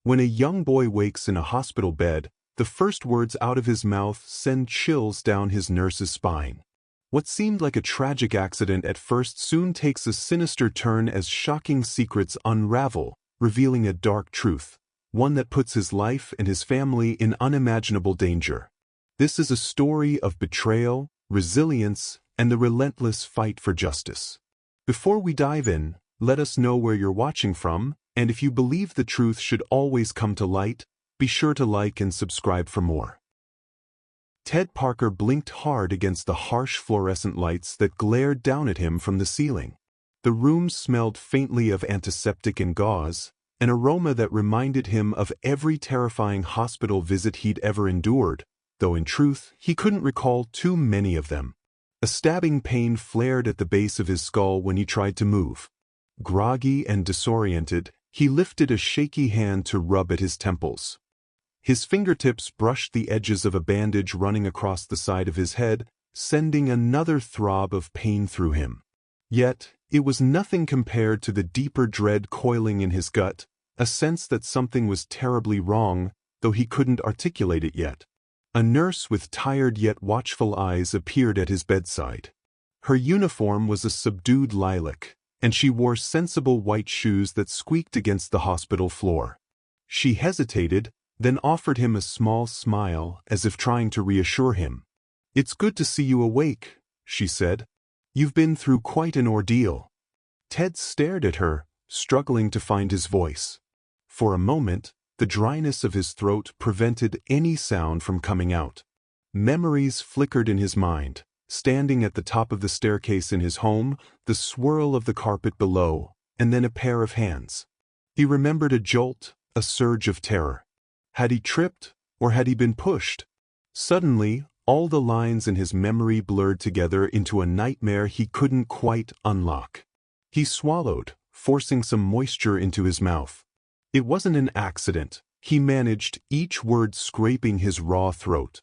When a young boy wakes in a hospital bed, the first words out of his mouth send chills down his nurse's spine. What seemed like a tragic accident at first soon takes a sinister turn as shocking secrets unravel, revealing a dark truth, one that puts his life and his family in unimaginable danger. This is a story of betrayal, resilience, and the relentless fight for justice. Before we dive in, let us know where you're watching from, and if you believe the truth should always come to light, be sure to like and subscribe for more. Ted Parker blinked hard against the harsh fluorescent lights that glared down at him from the ceiling. The room smelled faintly of antiseptic and gauze, an aroma that reminded him of every terrifying hospital visit he'd ever endured, though in truth, he couldn't recall too many of them. A stabbing pain flared at the base of his skull when he tried to move. Groggy and disoriented, he lifted a shaky hand to rub at his temples. His fingertips brushed the edges of a bandage running across the side of his head, sending another throb of pain through him. Yet, it was nothing compared to the deeper dread coiling in his gut, a sense that something was terribly wrong, though he couldn't articulate it yet. A nurse with tired yet watchful eyes appeared at his bedside. Her uniform was a subdued lilac, and she wore sensible white shoes that squeaked against the hospital floor. She hesitated, then offered him a small smile as if trying to reassure him. "It's good to see you awake," she said. "You've been through quite an ordeal." Ted stared at her, struggling to find his voice. For a moment, the dryness of his throat prevented any sound from coming out. Memories flickered in his mind, standing at the top of the staircase in his home, the swirl of the carpet below, and then a pair of hands. He remembered a jolt, a surge of terror. Had he tripped, or had he been pushed? Suddenly, all the lines in his memory blurred together into a nightmare he couldn't quite unlock. He swallowed, forcing some moisture into his mouth. It wasn't an accident, he managed, each word scraping his raw throat.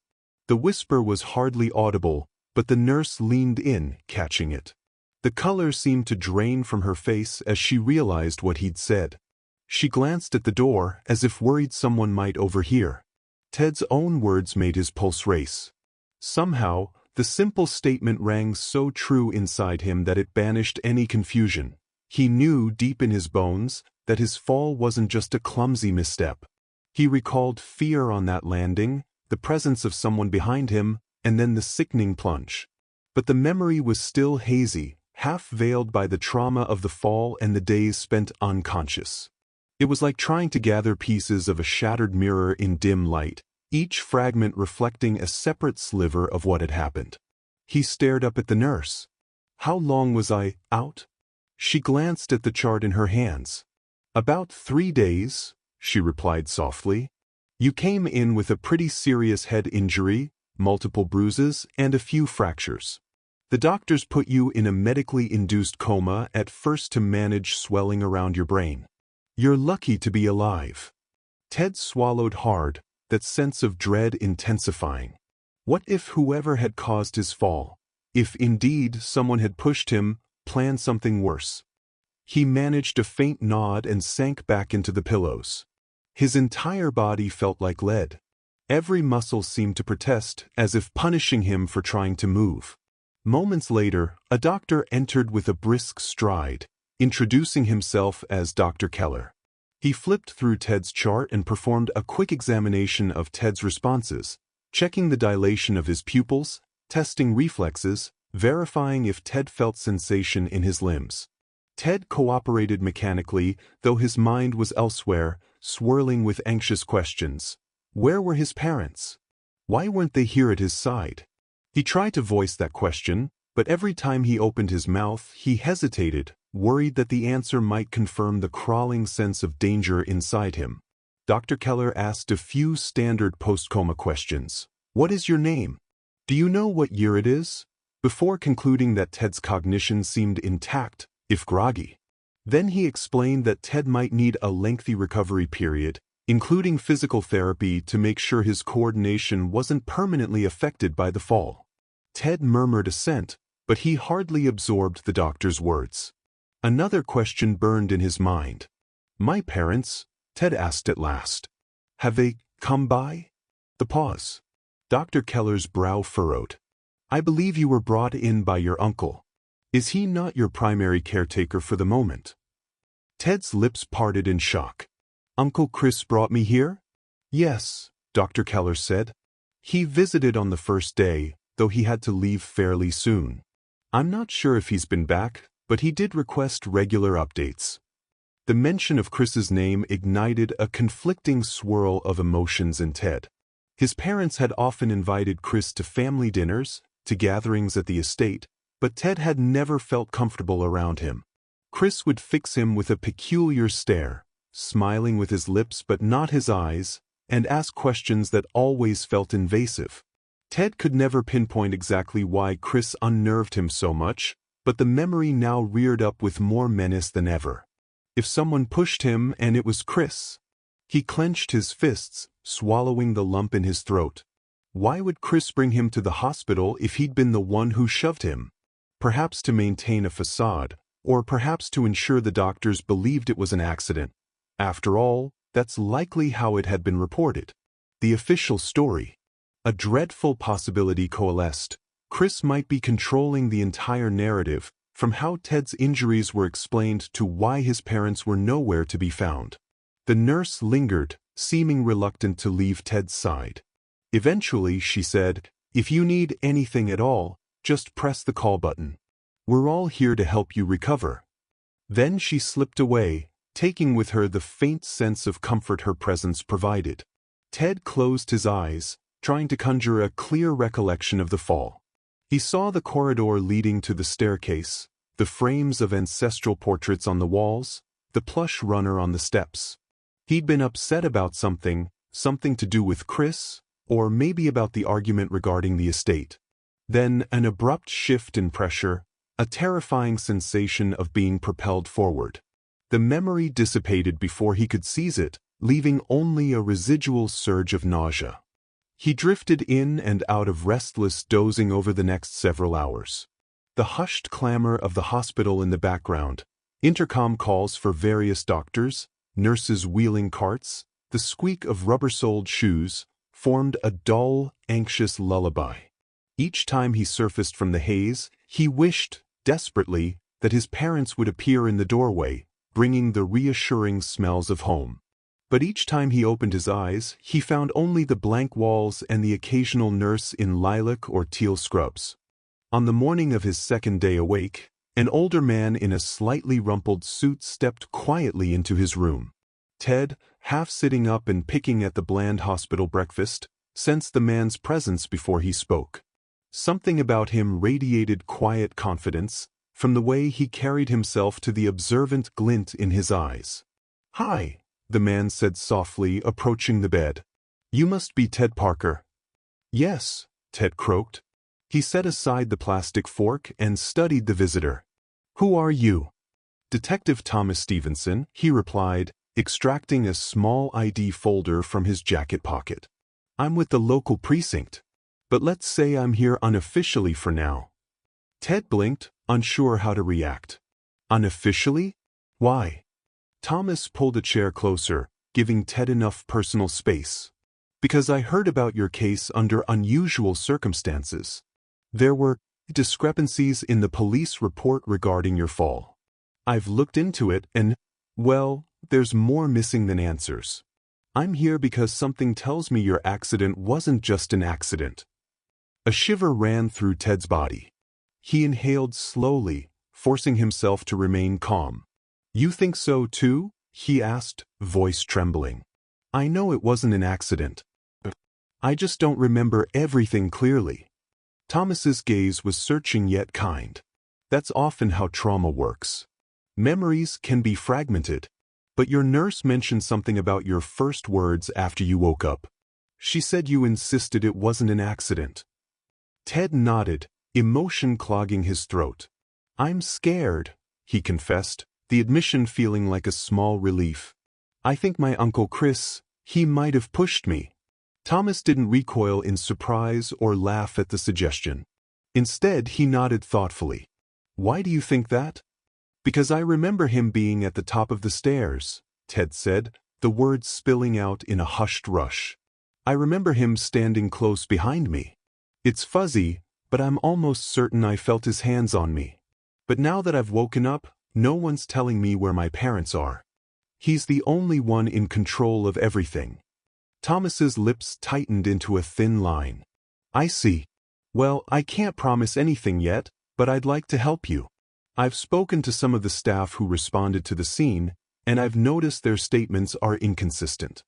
The whisper was hardly audible, but the nurse leaned in, catching it. The color seemed to drain from her face as she realized what he'd said. She glanced at the door as if worried someone might overhear. Ted's own words made his pulse race. Somehow, the simple statement rang so true inside him that it banished any confusion. He knew deep in his bones that his fall wasn't just a clumsy misstep. He recalled fear on that landing, the presence of someone behind him, and then the sickening plunge. But the memory was still hazy, half veiled by the trauma of the fall and the days spent unconscious. It was like trying to gather pieces of a shattered mirror in dim light, each fragment reflecting a separate sliver of what had happened. He stared up at the nurse. "How long was I out?" She glanced at the chart in her hands. "About 3 days," she replied softly. "You came in with a pretty serious head injury, multiple bruises, and a few fractures. The doctors put you in a medically induced coma at first to manage swelling around your brain. You're lucky to be alive." Ted swallowed hard, that sense of dread intensifying. What if whoever had caused his fall, if indeed someone had pushed him, planned something worse? He managed a faint nod and sank back into the pillows. His entire body felt like lead. Every muscle seemed to protest, as if punishing him for trying to move. Moments later, a doctor entered with a brisk stride, introducing himself as Dr. Keller. He flipped through Ted's chart and performed a quick examination of Ted's responses, checking the dilation of his pupils, testing reflexes, verifying if Ted felt sensation in his limbs. Ted cooperated mechanically, though his mind was elsewhere, swirling with anxious questions. Where were his parents? Why weren't they here at his side? He tried to voice that question, but every time he opened his mouth, he hesitated, worried that the answer might confirm the crawling sense of danger inside him. Dr. Keller asked a few standard post-coma questions. "What is your name? Do you know what year it is?" Before concluding that Ted's cognition seemed intact, if groggy. Then he explained that Ted might need a lengthy recovery period, including physical therapy to make sure his coordination wasn't permanently affected by the fall. Ted murmured assent, but he hardly absorbed the doctor's words. Another question burned in his mind. "My parents, Ted asked at last. Have they come by? The pause. Dr. Keller's brow furrowed. I believe you were brought in by your uncle. Is he not your primary caretaker for the moment? Ted's lips parted in shock. Uncle Chris brought me here? Yes, Dr. Keller said. He visited on the first day, though he had to leave fairly soon. I'm not sure if he's been back, but he did request regular updates. The mention of Chris's name ignited a conflicting swirl of emotions in Ted. His parents had often invited Chris to family dinners, to gatherings at the estate, but Ted had never felt comfortable around him. Chris would fix him with a peculiar stare, smiling with his lips but not his eyes, and ask questions that always felt invasive. Ted could never pinpoint exactly why Chris unnerved him so much, but the memory now reared up with more menace than ever. If someone pushed him and it was Chris. He clenched his fists, swallowing the lump in his throat. Why would Chris bring him to the hospital if he'd been the one who shoved him? Perhaps to maintain a facade, or perhaps to ensure the doctors believed it was an accident. After all, that's likely how it had been reported. The official story. A dreadful possibility coalesced. Chris might be controlling the entire narrative, from how Ted's injuries were explained to why his parents were nowhere to be found. The nurse lingered, seeming reluctant to leave Ted's side. Eventually, she said, "If you need anything at all, just press the call button. We're all here to help you recover." Then she slipped away, taking with her the faint sense of comfort her presence provided. Ted closed his eyes, trying to conjure a clear recollection of the fall. He saw the corridor leading to the staircase, the frames of ancestral portraits on the walls, the plush runner on the steps. He'd been upset about something to do with Chris, or maybe about the argument regarding the estate. Then an abrupt shift in pressure, a terrifying sensation of being propelled forward. The memory dissipated before he could seize it, leaving only a residual surge of nausea. He drifted in and out of restless dozing over the next several hours. The hushed clamor of the hospital in the background, intercom calls for various doctors, nurses wheeling carts, the squeak of rubber-soled shoes, formed a dull, anxious lullaby. Each time he surfaced from the haze, he wished, desperately, that his parents would appear in the doorway, bringing the reassuring smells of home. But each time he opened his eyes, he found only the blank walls and the occasional nurse in lilac or teal scrubs. On the morning of his second day awake, an older man in a slightly rumpled suit stepped quietly into his room. Ted, half sitting up and picking at the bland hospital breakfast, sensed the man's presence before he spoke. Something about him radiated quiet confidence, from the way he carried himself to the observant glint in his eyes. "Hi," the man said softly, approaching the bed. "You must be Ted Parker." "Yes," Ted croaked. He set aside the plastic fork and studied the visitor. "Who are you?" "Detective Thomas Stevenson," he replied, extracting a small ID folder from his jacket pocket. "I'm with the local precinct, but let's say I'm here unofficially for now." Ted blinked, unsure how to react. "Unofficially? Why?" Thomas pulled a chair closer, giving Ted enough personal space. "Because I heard about your case under unusual circumstances. There were discrepancies in the police report regarding your fall. I've looked into it and, well, there's more missing than answers. I'm here because something tells me your accident wasn't just an accident." A shiver ran through Ted's body. He inhaled slowly, forcing himself to remain calm. "You think so too?" he asked, voice trembling. "I know it wasn't an accident. I just don't remember everything clearly." Thomas's gaze was searching yet kind. That's often how trauma works. Memories can be fragmented. But your nurse mentioned something about your first words after you woke up. She said you insisted it wasn't an accident. Ted nodded, emotion clogging his throat. "I'm scared," he confessed, the admission feeling like a small relief. "I think my Uncle Chris, he might have pushed me." Thomas didn't recoil in surprise or laugh at the suggestion. Instead, he nodded thoughtfully. "Why do you think that?" "Because I remember him being at the top of the stairs," Ted said, the words spilling out in a hushed rush. I remember him standing close behind me. It's fuzzy, but I'm almost certain I felt his hands on me. But now that I've woken up, no one's telling me where my parents are. He's the only one in control of everything. Thomas's lips tightened into a thin line. I see. Well, I can't promise anything yet, but I'd like to help you. I've spoken to some of the staff who responded to the scene, and I've noticed their statements are inconsistent.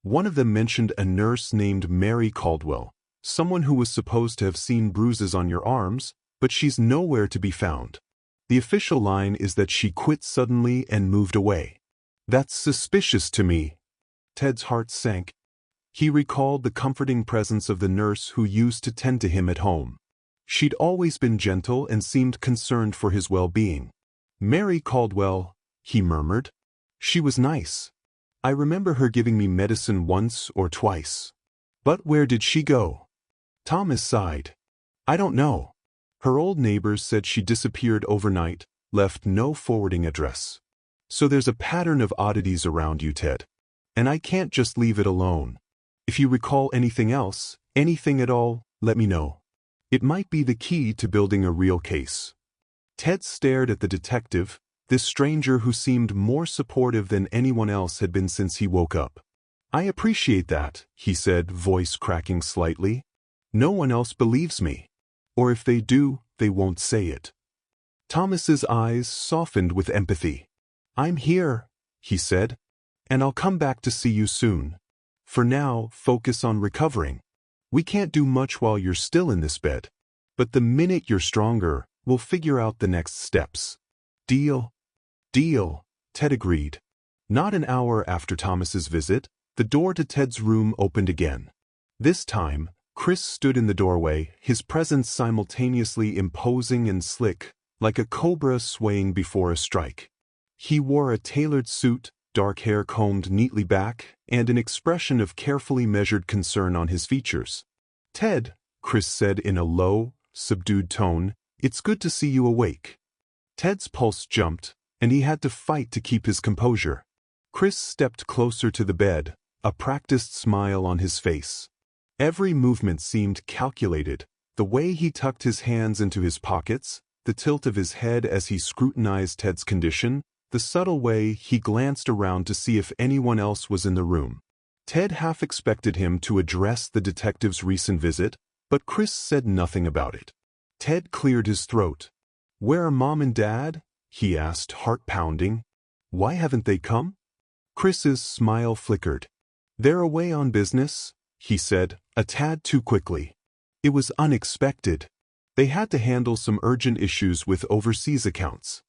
One of them mentioned a nurse named Mary Caldwell, someone who was supposed to have seen bruises on your arms, but she's nowhere to be found. The official line is that she quit suddenly and moved away. That's suspicious to me. Ted's heart sank. He recalled the comforting presence of the nurse who used to tend to him at home. She'd always been gentle and seemed concerned for his well-being. Mary Caldwell, he murmured. She was nice. I remember her giving me medicine once or twice. But where did she go? Thomas sighed. I don't know. Her old neighbors said she disappeared overnight, left no forwarding address. So there's a pattern of oddities around you, Ted. And I can't just leave it alone. If you recall anything else, anything at all, let me know. It might be the key to building a real case. Ted stared at the detective, this stranger who seemed more supportive than anyone else had been since he woke up. I appreciate that, he said, voice cracking slightly. No one else believes me. Or if they do, they won't say it. Thomas's eyes softened with empathy. I'm here, he said, and I'll come back to see you soon. For now, focus on recovering. We can't do much while you're still in this bed. But the minute you're stronger, we'll figure out the next steps. Deal? Deal, Ted agreed. Not an hour after Thomas's visit, the door to Ted's room opened again. This time, Chris stood in the doorway, his presence simultaneously imposing and slick, like a cobra swaying before a strike. He wore a tailored suit, dark hair combed neatly back, and an expression of carefully measured concern on his features. Ted, Chris said in a low, subdued tone, it's good to see you awake. Ted's pulse jumped, and he had to fight to keep his composure. Chris stepped closer to the bed, a practiced smile on his face. Every movement seemed calculated, the way he tucked his hands into his pockets, the tilt of his head as he scrutinized Ted's condition, the subtle way he glanced around to see if anyone else was in the room. Ted half expected him to address the detective's recent visit, but Chris said nothing about it. Ted cleared his throat. Where are Mom and Dad? He asked, heart pounding. Why haven't they come? Chris's smile flickered. They're away on business, he said, a tad too quickly. It was unexpected. They had to handle some urgent issues with overseas accounts.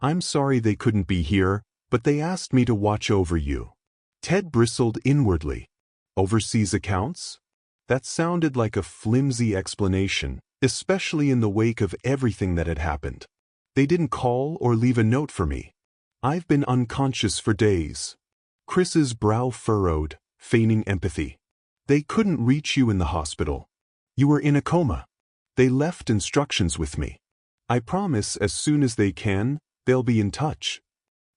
I'm sorry they couldn't be here, but they asked me to watch over you. Ted bristled inwardly. Overseas accounts? That sounded like a flimsy explanation, especially in the wake of everything that had happened. They didn't call or leave a note for me. I've been unconscious for days. Chris's brow furrowed, feigning empathy. They couldn't reach you in the hospital. You were in a coma. They left instructions with me. I promise as soon as they can, they'll be in touch.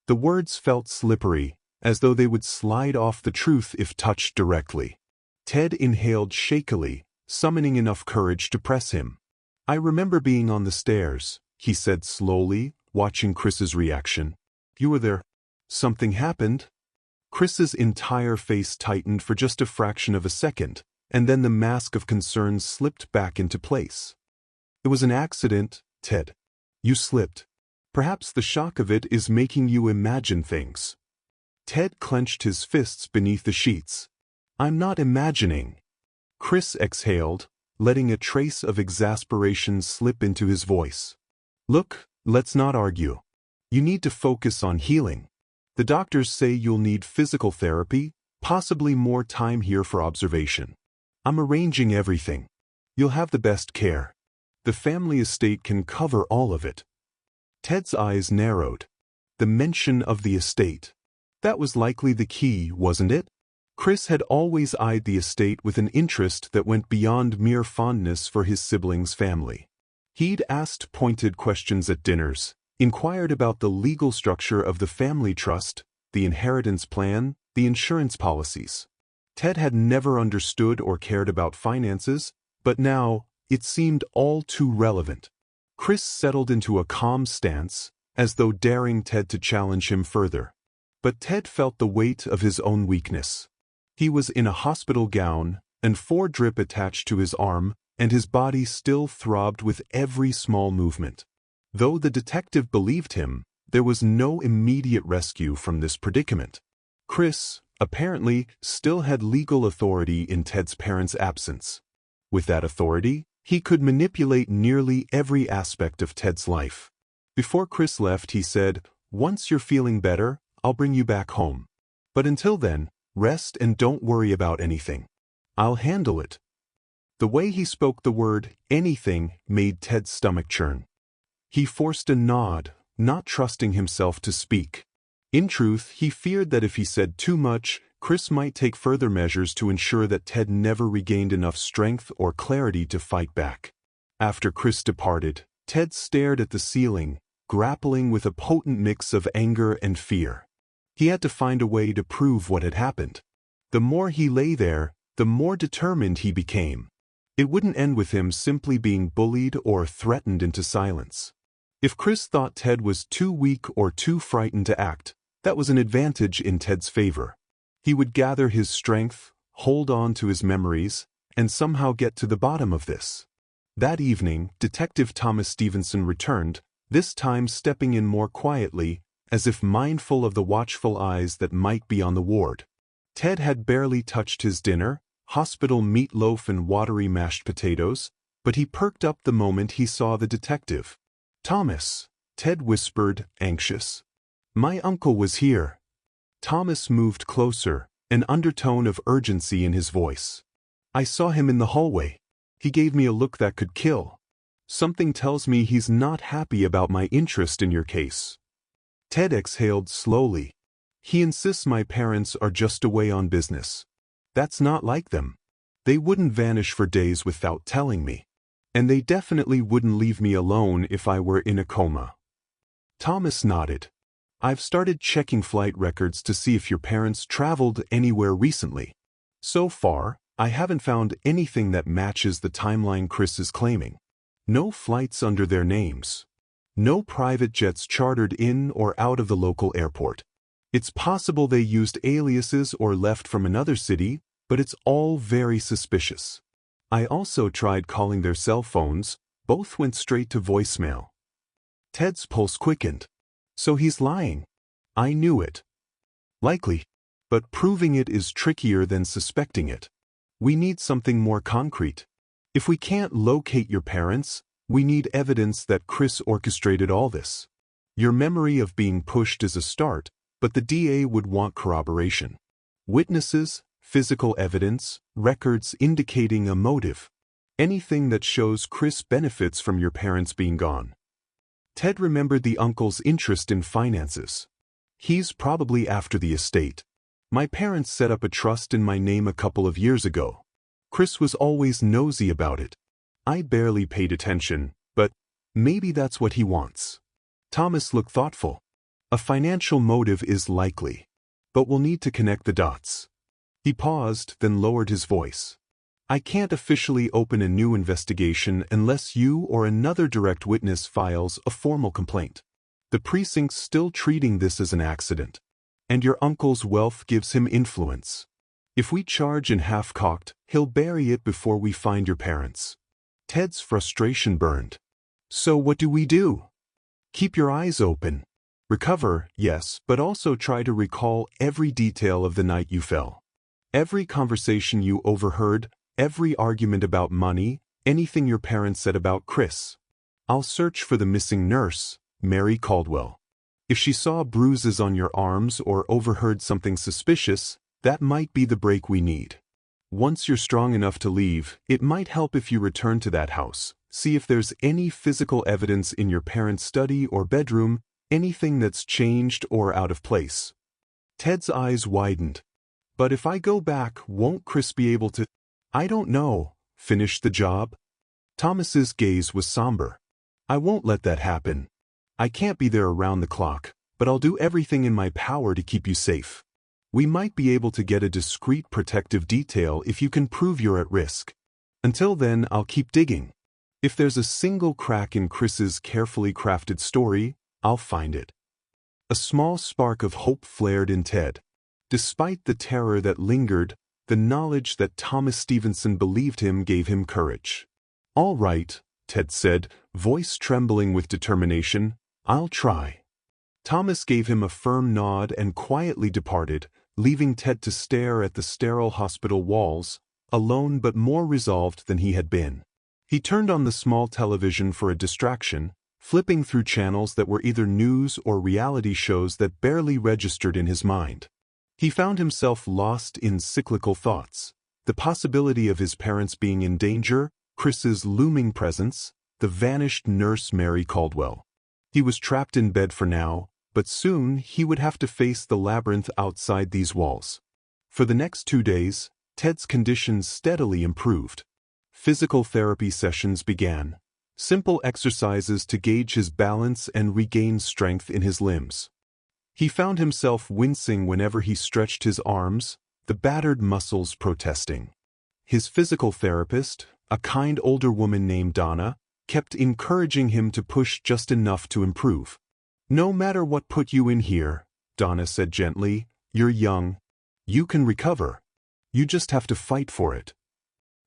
The words felt slippery, as though they would slide off the truth if touched directly. Ted inhaled shakily, summoning enough courage to press him. I remember being on the stairs, he said slowly, watching Chris's reaction. You were there. Something happened. Chris's entire face tightened for just a fraction of a second, and then the mask of concern slipped back into place. It was an accident, Ted. You slipped. Perhaps the shock of it is making you imagine things. Ted clenched his fists beneath the sheets. I'm not imagining. Chris exhaled, letting a trace of exasperation slip into his voice. Look, let's not argue. You need to focus on healing. The doctors say you'll need physical therapy, possibly more time here for observation. I'm arranging everything. You'll have the best care. The family estate can cover all of it. Ted's eyes narrowed. The mention of the estate. That was likely the key, wasn't it? Chris had always eyed the estate with an interest that went beyond mere fondness for his siblings' family. He'd asked pointed questions at dinners, inquired about the legal structure of the family trust, the inheritance plan, the insurance policies. Ted had never understood or cared about finances, but now, it seemed all too relevant. Chris settled into a calm stance, as though daring Ted to challenge him further. But Ted felt the weight of his own weakness. He was in a hospital gown, and 4 drip attached to his arm, and his body still throbbed with every small movement. Though the detective believed him, there was no immediate rescue from this predicament. Chris, apparently, still had legal authority in Ted's parents' absence. With that authority, he could manipulate nearly every aspect of Ted's life. Before Chris left, he said, "Once you're feeling better, I'll bring you back home. But until then, rest and don't worry about anything. I'll handle it." The way he spoke the word anything made Ted's stomach churn. He forced a nod, not trusting himself to speak. In truth, he feared that if he said too much, Chris might take further measures to ensure that Ted never regained enough strength or clarity to fight back. After Chris departed, Ted stared at the ceiling, grappling with a potent mix of anger and fear. He had to find a way to prove what had happened. The more he lay there, the more determined he became. It wouldn't end with him simply being bullied or threatened into silence. If Chris thought Ted was too weak or too frightened to act, that was an advantage in Ted's favor. He would gather his strength, hold on to his memories, and somehow get to the bottom of this. That evening, Detective Thomas Stevenson returned, this time stepping in more quietly, as if mindful of the watchful eyes that might be on the ward. Ted had barely touched his dinner, hospital meatloaf and watery mashed potatoes, but he perked up the moment he saw the detective. "Thomas," Ted whispered, anxious. "My uncle was here." Thomas moved closer, an undertone of urgency in his voice. "I saw him in the hallway. He gave me a look that could kill. Something tells me he's not happy about my interest in your case." Ted exhaled slowly. "He insists my parents are just away on business. That's not like them. They wouldn't vanish for days without telling me. And they definitely wouldn't leave me alone if I were in a coma." Thomas nodded. "I've started checking flight records to see if your parents traveled anywhere recently. So far, I haven't found anything that matches the timeline Chris is claiming. No flights under their names. No private jets chartered in or out of the local airport. It's possible they used aliases or left from another city, but it's all very suspicious. I also tried calling their cell phones, both went straight to voicemail." Ted's pulse quickened. "So he's lying." "I knew it." "Likely. But proving it is trickier than suspecting it. We need something more concrete. If we can't locate your parents, we need evidence that Chris orchestrated all this. Your memory of being pushed is a start, but the DA would want corroboration. Witnesses, physical evidence, records indicating a motive. Anything that shows Chris benefits from your parents being gone." Ted remembered the uncle's interest in finances. "He's probably after the estate. My parents set up a trust in my name a couple of years ago. Chris was always nosy about it. I barely paid attention, but maybe that's what he wants." Thomas looked thoughtful. "A financial motive is likely, but we'll need to connect the dots." He paused, then lowered his voice. "I can't officially open a new investigation unless you or another direct witness files a formal complaint. The precinct's still treating this as an accident, and your uncle's wealth gives him influence. If we charge in half-cocked, he'll bury it before we find your parents." Ted's frustration burned. "So what do we do?" "Keep your eyes open. Recover, yes, but also try to recall every detail of the night you fell. Every conversation you overheard, every argument about money, anything your parents said about Chris. I'll search for the missing nurse, Mary Caldwell. If she saw bruises on your arms or overheard something suspicious, that might be the break we need. Once you're strong enough to leave, it might help if you return to that house, see if there's any physical evidence in your parents' study or bedroom, anything that's changed or out of place." Ted's eyes widened. "But if I go back, won't Chris be able to—" "I don't know. Finish the job?" Thomas's gaze was somber. "I won't let that happen. I can't be there around the clock, but I'll do everything in my power to keep you safe. We might be able to get a discreet protective detail if you can prove you're at risk. Until then, I'll keep digging. If there's a single crack in Chris's carefully crafted story, I'll find it. A small spark of hope flared in Ted. Despite the terror that lingered, the knowledge that Thomas Stevenson believed him gave him courage. "All right," Ted said, voice trembling with determination, "I'll try." Thomas gave him a firm nod and quietly departed, leaving Ted to stare at the sterile hospital walls, alone but more resolved than he had been. He turned on the small television for a distraction, flipping through channels that were either news or reality shows that barely registered in his mind. He found himself lost in cyclical thoughts, the possibility of his parents being in danger, Chris's looming presence, the vanished nurse Mary Caldwell. He was trapped in bed for now, but soon he would have to face the labyrinth outside these walls. For the next 2 days, Ted's condition steadily improved. Physical therapy sessions began, simple exercises to gauge his balance and regain strength in his limbs. He found himself wincing whenever he stretched his arms, the battered muscles protesting. His physical therapist, a kind older woman named Donna, kept encouraging him to push just enough to improve. "No matter what put you in here," Donna said gently, "you're young. You can recover. You just have to fight for it."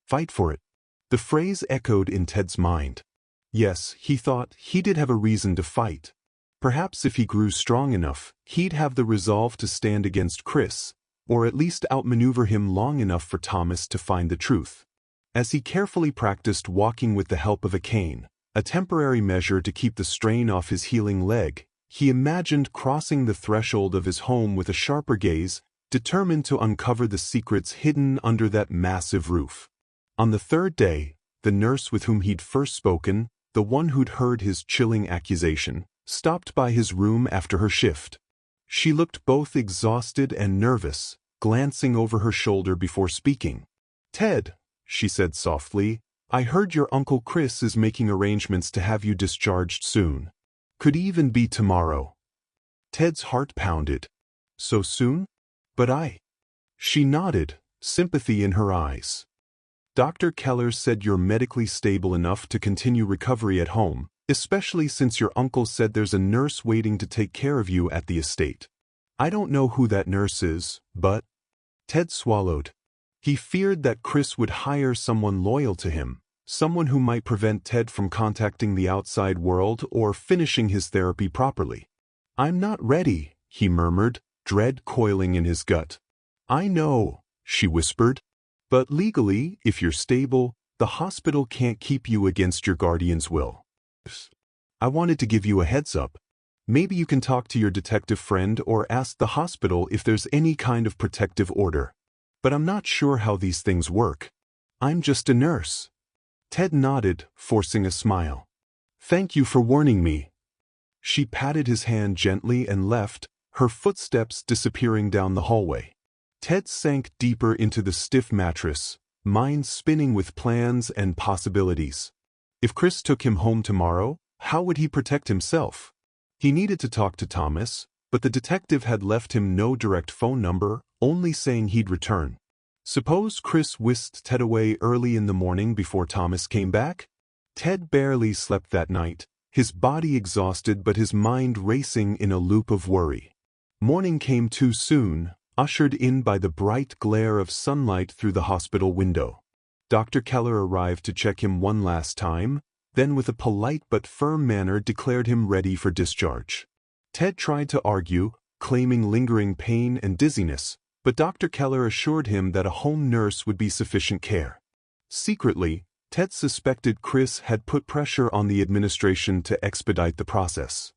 Fight for it. The phrase echoed in Ted's mind. Yes, he thought, he did have a reason to fight. Perhaps if he grew strong enough, he'd have the resolve to stand against Chris, or at least outmaneuver him long enough for Thomas to find the truth. As he carefully practiced walking with the help of a cane, a temporary measure to keep the strain off his healing leg, he imagined crossing the threshold of his home with a sharper gaze, determined to uncover the secrets hidden under that massive roof. On the 3rd day, the nurse with whom he'd first spoken, the one who'd heard his chilling accusation, stopped by his room after her shift. She looked both exhausted and nervous, glancing over her shoulder before speaking. "Ted," she said softly, "I heard your Uncle Chris is making arrangements to have you discharged soon. Could even be tomorrow." Ted's heart pounded. "So soon? But I—" She nodded, sympathy in her eyes. "Dr. Keller said you're medically stable enough to continue recovery at home, especially since your uncle said there's a nurse waiting to take care of you at the estate. I don't know who that nurse is, but—" Ted swallowed. He feared that Chris would hire someone loyal to him, someone who might prevent Ted from contacting the outside world or finishing his therapy properly. "I'm not ready," he murmured, dread coiling in his gut. "I know," she whispered. "But legally, if you're stable, the hospital can't keep you against your guardian's will. I wanted to give you a heads up. Maybe you can talk to your detective friend or ask the hospital if there's any kind of protective order. But I'm not sure how these things work. I'm just a nurse." Ted nodded, forcing a smile. "Thank you for warning me." She patted his hand gently and left, her footsteps disappearing down the hallway. Ted sank deeper into the stiff mattress, mind spinning with plans and possibilities. If Chris took him home tomorrow, how would he protect himself? He needed to talk to Thomas, but the detective had left him no direct phone number, only saying he'd return. Suppose Chris whisked Ted away early in the morning before Thomas came back? Ted barely slept that night, his body exhausted but his mind racing in a loop of worry. Morning came too soon, ushered in by the bright glare of sunlight through the hospital window. Dr. Keller arrived to check him one last time, then with a polite but firm manner declared him ready for discharge. Ted tried to argue, claiming lingering pain and dizziness, but Dr. Keller assured him that a home nurse would be sufficient care. Secretly, Ted suspected Chris had put pressure on the administration to expedite the process.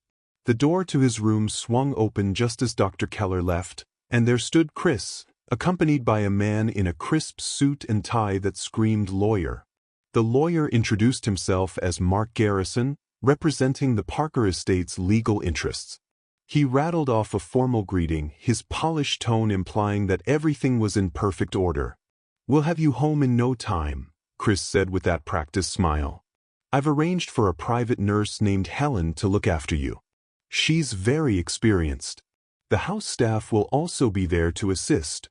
The door to his room swung open just as Dr. Keller left, and there stood Chris, accompanied by a man in a crisp suit and tie that screamed lawyer. The lawyer introduced himself as Mark Garrison, representing the Parker estate's legal interests. He rattled off a formal greeting, his polished tone implying that everything was in perfect order. "We'll have you home in no time," Chris said with that practiced smile. "I've arranged for a private nurse named Helen to look after you. She's very experienced." The house staff will also be there to assist.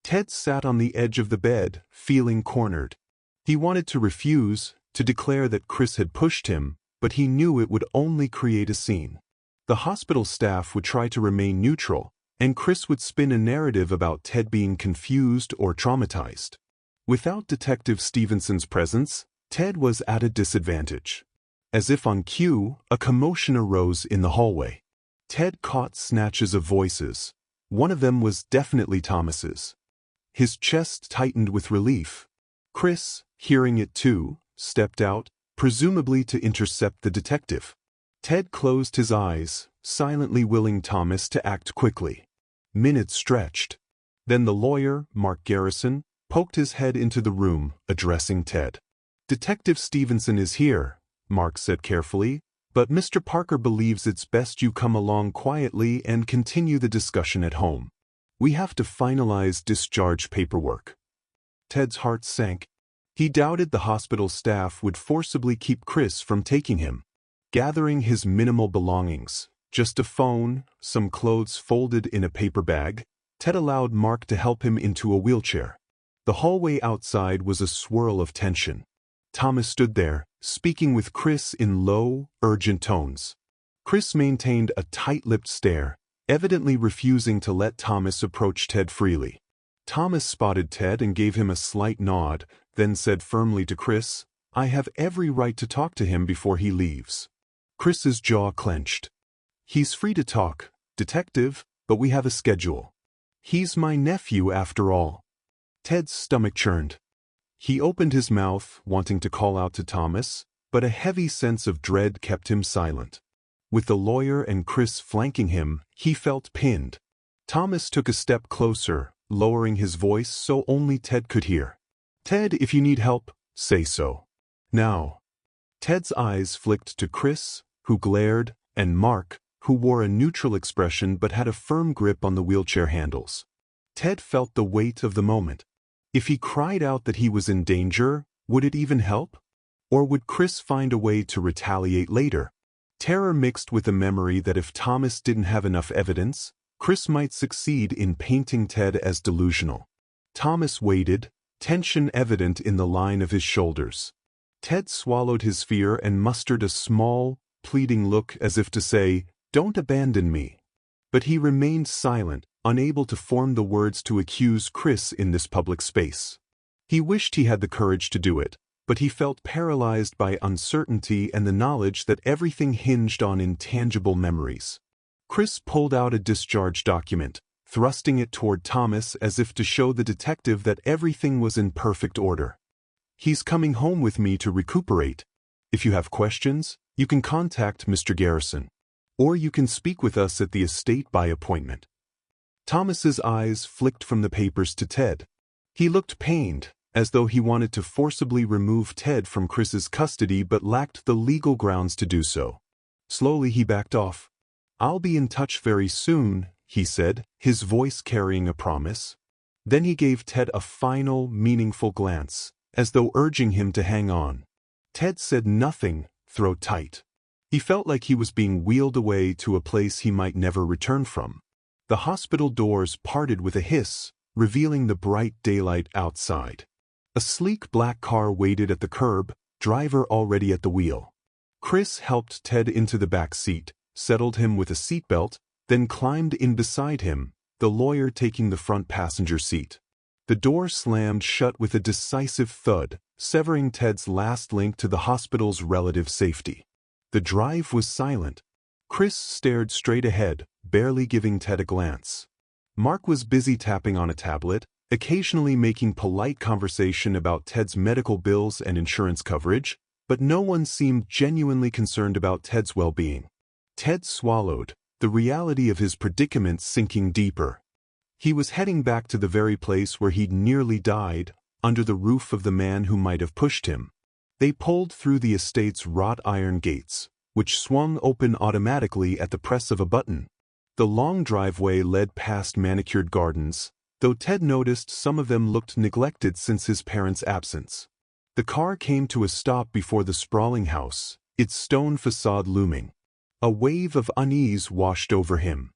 Ted sat on the edge of the bed, feeling cornered. He wanted to refuse, to declare that Chris had pushed him, but he knew it would only create a scene. The hospital staff would try to remain neutral, and Chris would spin a narrative about Ted being confused or traumatized. Without Detective Stevenson's presence, Ted was at a disadvantage. As if on cue, a commotion arose in the hallway. Ted caught snatches of voices. One of them was definitely Thomas's. His chest tightened with relief. Chris, hearing it too, stepped out, presumably to intercept the detective. Ted closed his eyes, silently willing Thomas to act quickly. Minutes stretched. Then the lawyer, Mark Garrison, poked his head into the room, addressing Ted. "Detective Stevenson is here," Mark said carefully, "but Mr. Parker believes it's best you come along quietly and continue the discussion at home. We have to finalize discharge paperwork." Ted's heart sank. He doubted the hospital staff would forcibly keep Chris from taking him. Gathering his minimal belongings, just a phone, some clothes folded in a paper bag, Ted allowed Mark to help him into a wheelchair. The hallway outside was a swirl of tension. Thomas stood there, speaking with Chris in low, urgent tones. Chris maintained a tight-lipped stare, evidently refusing to let Thomas approach Ted freely. Thomas spotted Ted and gave him a slight nod, then said firmly to Chris, "I have every right to talk to him before he leaves." Chris's jaw clenched. "He's free to talk, detective, but we have a schedule. He's my nephew after all." Ted's stomach churned. He opened his mouth, wanting to call out to Thomas, but a heavy sense of dread kept him silent. With the lawyer and Chris flanking him, he felt pinned. Thomas took a step closer, lowering his voice so only Ted could hear. "Ted, if you need help, say so. Now." Ted's eyes flicked to Chris, who glared, and Mark, who wore a neutral expression but had a firm grip on the wheelchair handles. Ted felt the weight of the moment. If he cried out that he was in danger, would it even help? Or would Chris find a way to retaliate later? Terror mixed with a memory that if Thomas didn't have enough evidence, Chris might succeed in painting Ted as delusional. Thomas waited, tension evident in the line of his shoulders. Ted swallowed his fear and mustered a small, pleading look as if to say, "Don't abandon me." But he remained silent, unable to form the words to accuse Chris in this public space. He wished he had the courage to do it, but he felt paralyzed by uncertainty and the knowledge that everything hinged on intangible memories. Chris pulled out a discharge document, thrusting it toward Thomas as if to show the detective that everything was in perfect order. "He's coming home with me to recuperate. If you have questions, you can contact Mr. Garrison. Or you can speak with us at the estate by appointment." Thomas's eyes flicked from the papers to Ted. He looked pained, as though he wanted to forcibly remove Ted from Chris's custody but lacked the legal grounds to do so. Slowly he backed off. "I'll be in touch very soon," he said, his voice carrying a promise. Then he gave Ted a final, meaningful glance, as though urging him to hang on. Ted said nothing, throat tight. He felt like he was being wheeled away to a place he might never return from. The hospital doors parted with a hiss, revealing the bright daylight outside. A sleek black car waited at the curb, driver already at the wheel. Chris helped Ted into the back seat, settled him with a seatbelt, then climbed in beside him, the lawyer taking the front passenger seat. The door slammed shut with a decisive thud, severing Ted's last link to the hospital's relative safety. The drive was silent. Chris stared straight ahead, barely giving Ted a glance. Mark was busy tapping on a tablet, occasionally making polite conversation about Ted's medical bills and insurance coverage, but no one seemed genuinely concerned about Ted's well-being. Ted swallowed, the reality of his predicament sinking deeper. He was heading back to the very place where he'd nearly died, under the roof of the man who might have pushed him. They pulled through the estate's wrought iron gates, which swung open automatically at the press of a button. The long driveway led past manicured gardens, though Ted noticed some of them looked neglected since his parents' absence. The car came to a stop before the sprawling house, its stone facade looming. A wave of unease washed over him.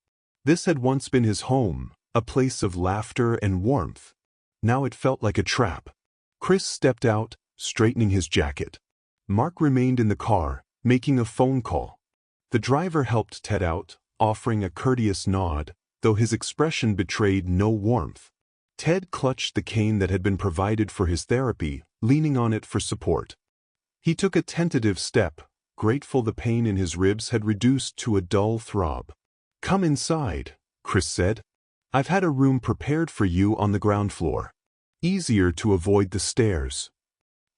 This had once been his home, a place of laughter and warmth. Now it felt like a trap. Chris stepped out, straightening his jacket. Mark remained in the car, making a phone call. The driver helped Ted out, offering a courteous nod, though his expression betrayed no warmth. Ted clutched the cane that had been provided for his therapy, leaning on it for support. He took a tentative step, grateful the pain in his ribs had reduced to a dull throb. "Come inside," Chris said. "I've had a room prepared for you on the ground floor. Easier to avoid the stairs."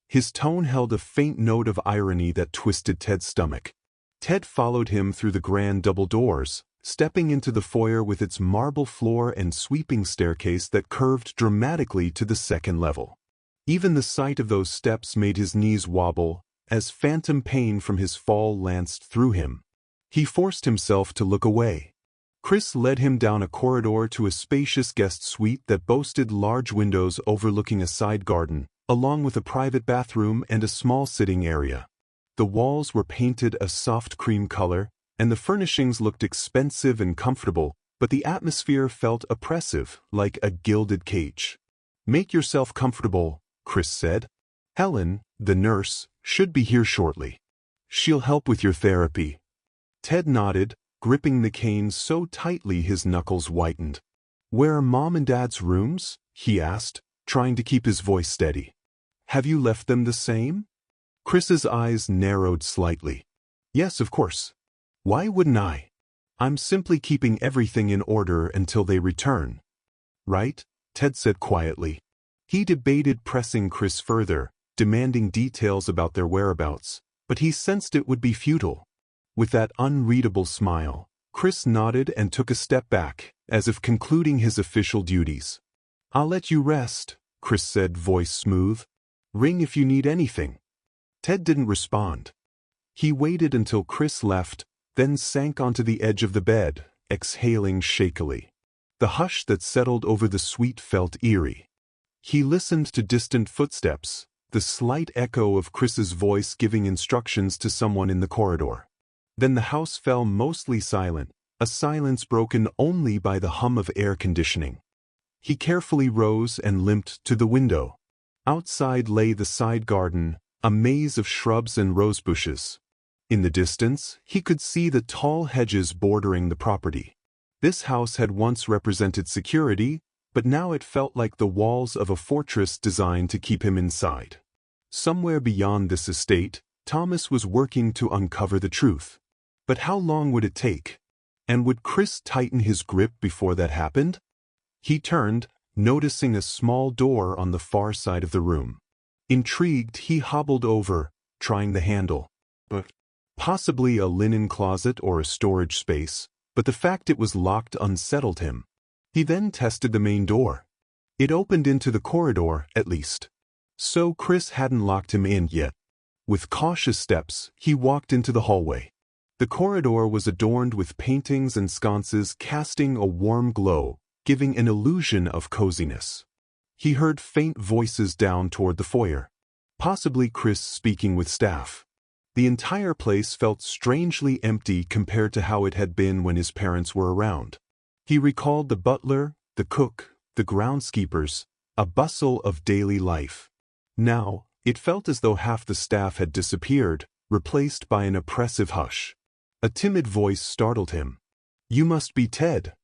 His tone held a faint note of irony that twisted Ted's stomach. Ted followed him through the grand double doors, stepping into the foyer with its marble floor and sweeping staircase that curved dramatically to the second level. Even the sight of those steps made his knees wobble, as phantom pain from his fall lanced through him. He forced himself to look away. Chris led him down a corridor to a spacious guest suite that boasted large windows overlooking a side garden, along with a private bathroom and a small sitting area. The walls were painted a soft cream color, and the furnishings looked expensive and comfortable, but the atmosphere felt oppressive, like a gilded cage. "Make yourself comfortable," Chris said. "Helen, the nurse, should be here shortly. She'll help with your therapy." Ted nodded, gripping the cane so tightly his knuckles whitened. "Where are Mom and Dad's rooms?" he asked, trying to keep his voice steady. "Have you left them the same?" Chris's eyes narrowed slightly. "Yes, of course. Why wouldn't I? I'm simply keeping everything in order until they return." "Right?" Ted said quietly. He debated pressing Chris further, demanding details about their whereabouts, but he sensed it would be futile. With that unreadable smile, Chris nodded and took a step back, as if concluding his official duties. "I'll let you rest," Chris said, voice smooth. "Ring if you need anything." Ted didn't respond. He waited until Chris left, then sank onto the edge of the bed, exhaling shakily. The hush that settled over the suite felt eerie. He listened to distant footsteps, the slight echo of Chris's voice giving instructions to someone in the corridor. Then the house fell mostly silent, a silence broken only by the hum of air conditioning. He carefully rose and limped to the window. Outside lay the side garden, a maze of shrubs and rose bushes. In the distance, he could see the tall hedges bordering the property. This house had once represented security, but now it felt like the walls of a fortress designed to keep him inside. Somewhere beyond this estate, Thomas was working to uncover the truth. But how long would it take? And would Chris tighten his grip before that happened? He turned, noticing a small door on the far side of the room. Intrigued, he hobbled over, trying the handle. Possibly a linen closet or a storage space, but the fact it was locked unsettled him. He then tested the main door. It opened into the corridor, at least. So Chris hadn't locked him in yet. With cautious steps, he walked into the hallway. The corridor was adorned with paintings and sconces casting a warm glow, giving an illusion of coziness. He heard faint voices down toward the foyer. Possibly Chris speaking with staff. The entire place felt strangely empty compared to how it had been when his parents were around. He recalled the butler, the cook, the groundskeepers, a bustle of daily life. Now, it felt as though half the staff had disappeared, replaced by an oppressive hush. A timid voice startled him. "You must be Ted."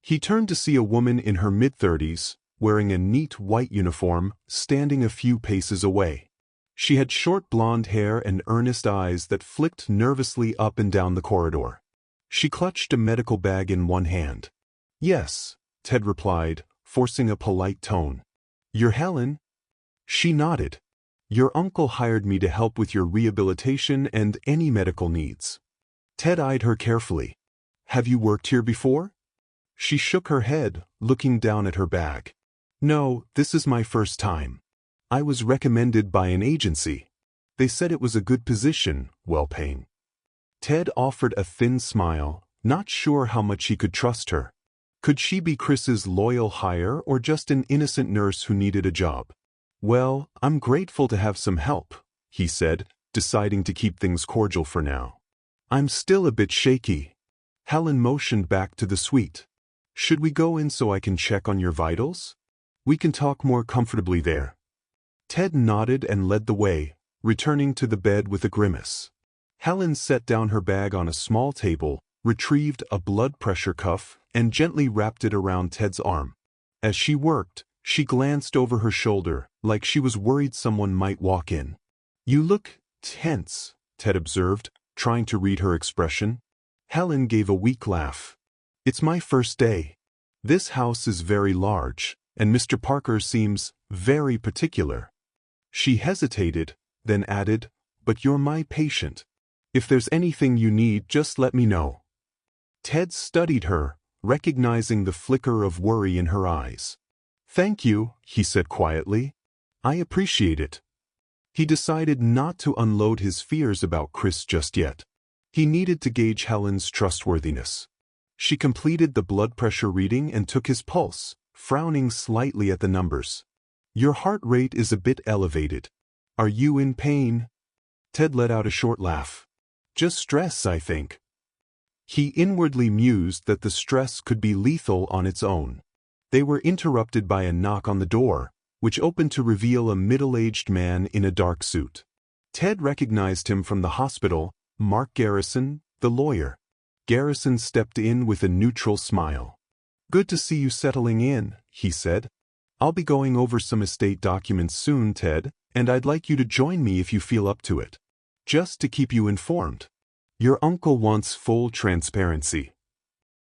He turned to see a woman in her mid-30s, wearing a neat white uniform, standing a few paces away. She had short blonde hair and earnest eyes that flicked nervously up and down the corridor. She clutched a medical bag in one hand. "Yes," Ted replied, forcing a polite tone. "You're Helen?" She nodded. "Your uncle hired me to help with your rehabilitation and any medical needs." Ted eyed her carefully. "Have you worked here before?" She shook her head, looking down at her bag. "No, this is my first time. I was recommended by an agency. They said it was a good position, well-paying." Ted offered a thin smile, not sure how much he could trust her. Could she be Chris's loyal hire or just an innocent nurse who needed a job? "Well, I'm grateful to have some help," he said, deciding to keep things cordial for now. "I'm still a bit shaky." Helen motioned back to the suite. Should we go in so I can check on your vitals? We can talk more comfortably there. Ted nodded and led the way, returning to the bed with a grimace. Helen set down her bag on a small table, retrieved a blood pressure cuff, and gently wrapped it around Ted's arm. As she worked, she glanced over her shoulder, like she was worried someone might walk in. You look tense, Ted observed, trying to read her expression. Helen gave a weak laugh. It's my first day. This house is very large, and Mr. Parker seems very particular. She hesitated, then added, but you're my patient. If there's anything you need, just let me know. Ted studied her, recognizing the flicker of worry in her eyes. Thank you, he said quietly. I appreciate it. He decided not to unload his fears about Chris just yet. He needed to gauge Helen's trustworthiness. She completed the blood pressure reading and took his pulse, frowning slightly at the numbers. Your heart rate is a bit elevated. Are you in pain? Ted let out a short laugh. Just stress, I think. He inwardly mused that the stress could be lethal on its own. They were interrupted by a knock on the door, which opened to reveal a middle-aged man in a dark suit. Ted recognized him from the hospital, Mark Garrison, the lawyer. Garrison stepped in with a neutral smile. Good to see you settling in, he said. I'll be going over some estate documents soon, Ted, and I'd like you to join me if you feel up to it. Just to keep you informed. Your uncle wants full transparency.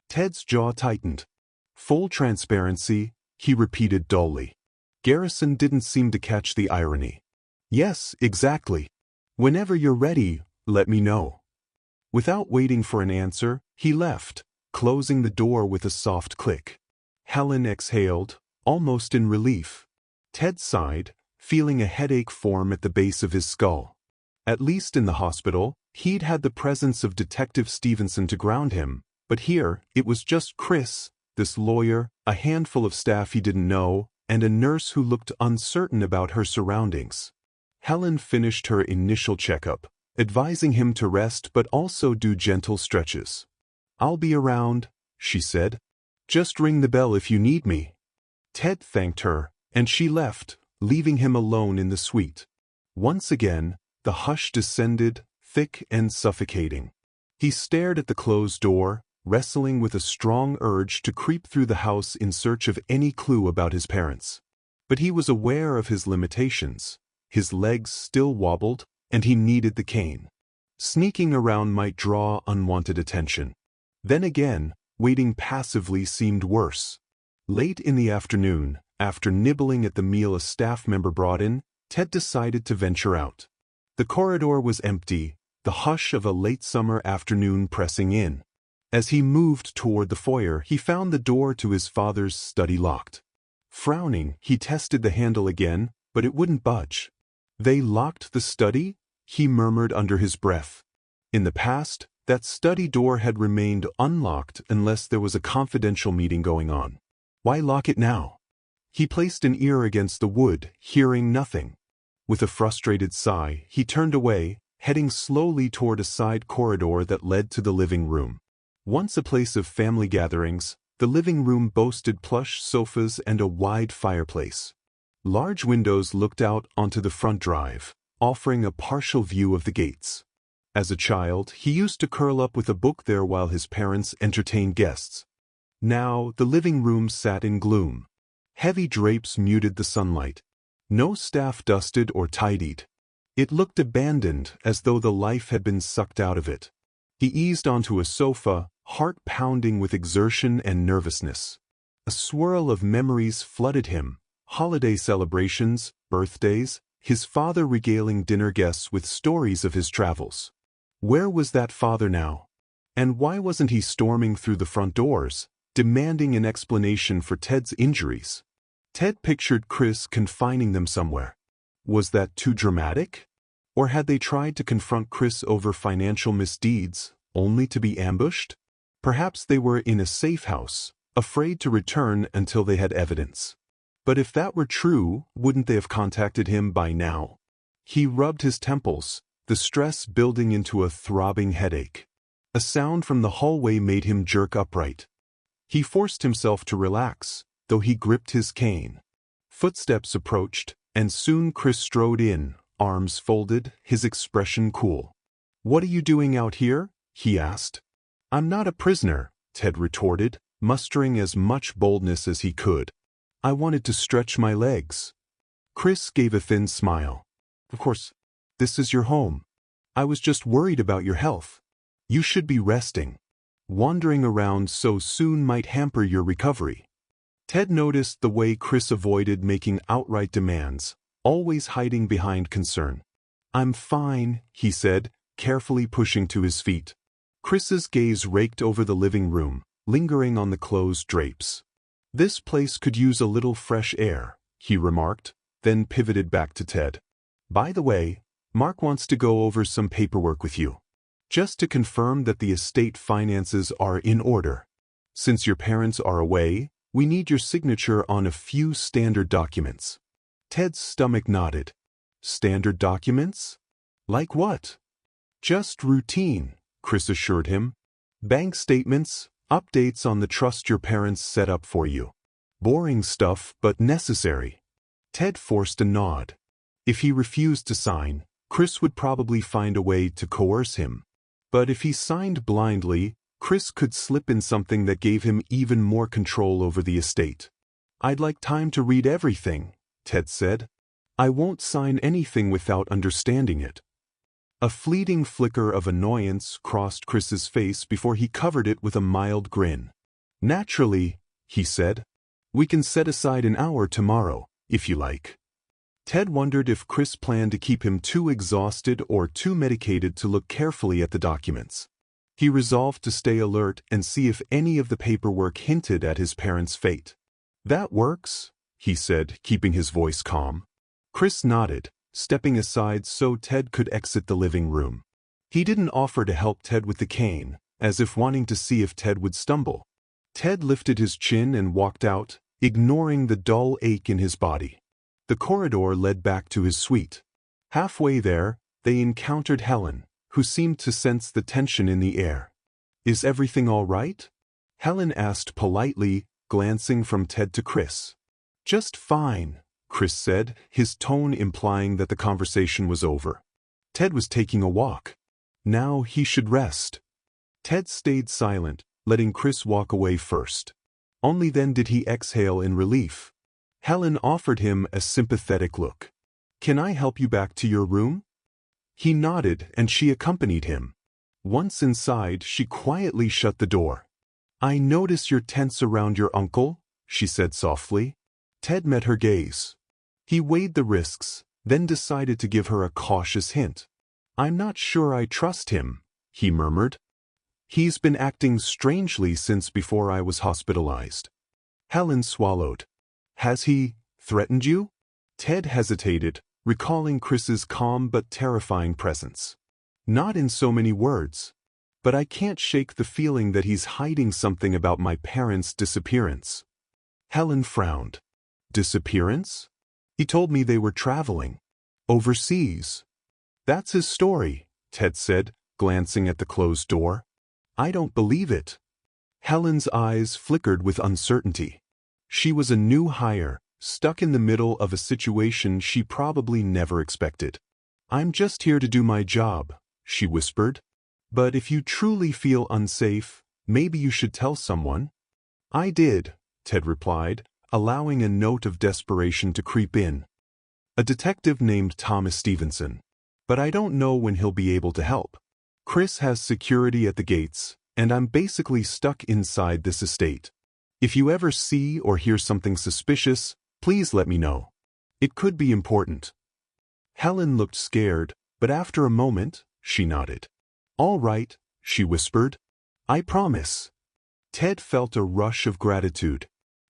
Ted's jaw tightened. Full transparency, he repeated dully. Garrison didn't seem to catch the irony. Yes, exactly. Whenever you're ready, let me know. Without waiting for an answer, he left, closing the door with a soft click. Helen exhaled, almost in relief. Ted sighed, feeling a headache form at the base of his skull. At least in the hospital, he'd had the presence of Detective Stevenson to ground him, but here, it was just Chris, this lawyer, a handful of staff he didn't know, and a nurse who looked uncertain about her surroundings. Helen finished her initial checkup, advising him to rest but also do gentle stretches. I'll be around, she said. Just ring the bell if you need me. Ted thanked her, and she left, leaving him alone in the suite. Once again, the hush descended, thick and suffocating. He stared at the closed door, wrestling with a strong urge to creep through the house in search of any clue about his parents. But he was aware of his limitations. His legs still wobbled, and he needed the cane. Sneaking around might draw unwanted attention. Then again, waiting passively seemed worse. Late in the afternoon, after nibbling at the meal a staff member brought in, Ted decided to venture out. The corridor was empty, the hush of a late summer afternoon pressing in. As he moved toward the foyer, he found the door to his father's study locked. Frowning, he tested the handle again, but it wouldn't budge. They locked the study? He murmured under his breath. In the past, that study door had remained unlocked unless there was a confidential meeting going on. Why lock it now? He placed an ear against the wood, hearing nothing. With a frustrated sigh, he turned away, heading slowly toward a side corridor that led to the living room. Once a place of family gatherings, the living room boasted plush sofas and a wide fireplace. Large windows looked out onto the front drive, offering a partial view of the gates. As a child, he used to curl up with a book there while his parents entertained guests. Now, the living room sat in gloom. Heavy drapes muted the sunlight. No staff dusted or tidied. It looked abandoned, as though the life had been sucked out of it. He eased onto a sofa, heart pounding with exertion and nervousness. A swirl of memories flooded him. Holiday celebrations, birthdays, his father regaling dinner guests with stories of his travels. Where was that father now? And why wasn't he storming through the front doors, demanding an explanation for Ted's injuries? Ted pictured Chris confining them somewhere. Was that too dramatic? Or had they tried to confront Chris over financial misdeeds, only to be ambushed? Perhaps they were in a safe house, afraid to return until they had evidence. But if that were true, wouldn't they have contacted him by now? He rubbed his temples, the stress building into a throbbing headache. A sound from the hallway made him jerk upright. He forced himself to relax, though he gripped his cane. Footsteps approached, and soon Chris strode in, arms folded, his expression cool. "What are you doing out here?" he asked. "I'm not a prisoner," Ted retorted, mustering as much boldness as he could. "I wanted to stretch my legs." Chris gave a thin smile. "Of course, this is your home. I was just worried about your health. You should be resting. Wandering around so soon might hamper your recovery." Ted noticed the way Chris avoided making outright demands, always hiding behind concern. "I'm fine," he said, carefully pushing to his feet. Chris's gaze raked over the living room, lingering on the closed drapes. "This place could use a little fresh air," he remarked, then pivoted back to Ted. "By the way, Mark wants to go over some paperwork with you. Just to confirm that the estate finances are in order. Since your parents are away, we need your signature on a few standard documents." Ted's stomach nodded. "Standard documents? Like what?" "Just routine," Chris assured him. "Bank statements, updates on the trust your parents set up for you. Boring stuff, but necessary." Ted forced a nod. If he refused to sign, Chris would probably find a way to coerce him. But if he signed blindly, Chris could slip in something that gave him even more control over the estate. "I'd like time to read everything," Ted said. "I won't sign anything without understanding it." A fleeting flicker of annoyance crossed Chris's face before he covered it with a mild grin. "Naturally," he said. "We can set aside an hour tomorrow, if you like." Ted wondered if Chris planned to keep him too exhausted or too medicated to look carefully at the documents. He resolved to stay alert and see if any of the paperwork hinted at his parents' fate. "That works," he said, keeping his voice calm. Chris nodded, stepping aside so Ted could exit the living room. He didn't offer to help Ted with the cane, as if wanting to see if Ted would stumble. Ted lifted his chin and walked out, ignoring the dull ache in his body. The corridor led back to his suite. Halfway there, they encountered Helen, who seemed to sense the tension in the air. "Is everything all right?" Helen asked politely, glancing from Ted to Chris. "Just fine," Chris said, his tone implying that the conversation was over. Ted was taking a walk. Now he should rest. Ted stayed silent, letting Chris walk away first. Only then did he exhale in relief. Helen offered him a sympathetic look. "Can I help you back to your room?" He nodded and she accompanied him. Once inside, she quietly shut the door. "I notice you're tense around your uncle," she said softly. Ted met her gaze. He weighed the risks, then decided to give her a cautious hint. "I'm not sure I trust him," he murmured. "He's been acting strangely since before I was hospitalized." Helen swallowed. "Has he threatened you?" Ted hesitated, recalling Chris's calm but terrifying presence. "Not in so many words. But I can't shake the feeling that he's hiding something about my parents' disappearance." Helen frowned. "Disappearance? He told me they were traveling. Overseas." "That's his story," Ted said, glancing at the closed door. "I don't believe it." Helen's eyes flickered with uncertainty. She was a new hire, stuck in the middle of a situation she probably never expected. "I'm just here to do my job," she whispered. "But if you truly feel unsafe, maybe you should tell someone." "I did," Ted replied, allowing a note of desperation to creep in. "A detective named Thomas Stevenson. But I don't know when he'll be able to help. Chris has security at the gates, and I'm basically stuck inside this estate. If you ever see or hear something suspicious, please let me know. It could be important." Helen looked scared, but after a moment, she nodded. "All right," she whispered. "I promise." Ted felt a rush of gratitude.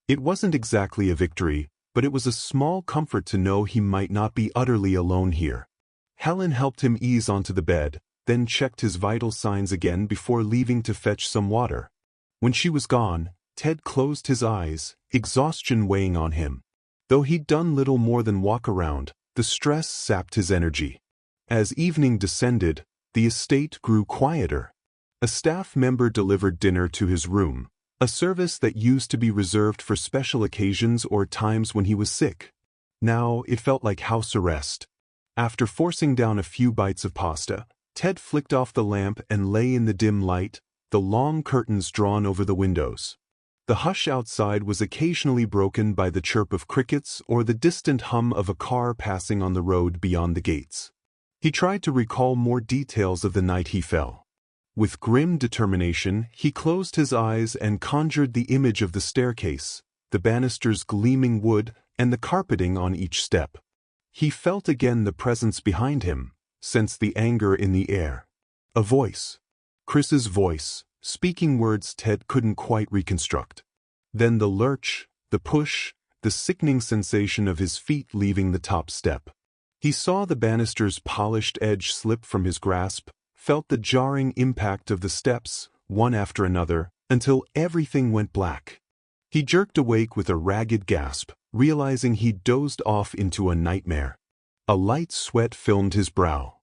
It wasn't exactly a victory, but it was a small comfort to know he might not be utterly alone here. Helen helped him ease onto the bed, then checked his vital signs again before leaving to fetch some water. When she was gone, Ted closed his eyes, exhaustion weighing on him. Though he'd done little more than walk around, the stress sapped his energy. As evening descended, the estate grew quieter. A staff member delivered dinner to his room, a service that used to be reserved for special occasions or times when he was sick. Now it felt like house arrest. After forcing down a few bites of pasta, Ted flicked off the lamp and lay in the dim light, the long curtains drawn over the windows. The hush outside was occasionally broken by the chirp of crickets or the distant hum of a car passing on the road beyond the gates. He tried to recall more details of the night he fell. With grim determination, he closed his eyes and conjured the image of the staircase, the banisters' gleaming wood, and the carpeting on each step. He felt again the presence behind him, sensed the anger in the air. A voice. Chris's voice, speaking words Ted couldn't quite reconstruct. Then the lurch, the push, the sickening sensation of his feet leaving the top step. He saw the banister's polished edge slip from his grasp, felt the jarring impact of the steps, one after another, until everything went black. He jerked awake with a ragged gasp, realizing he'd dozed off into a nightmare. A light sweat filmed his brow.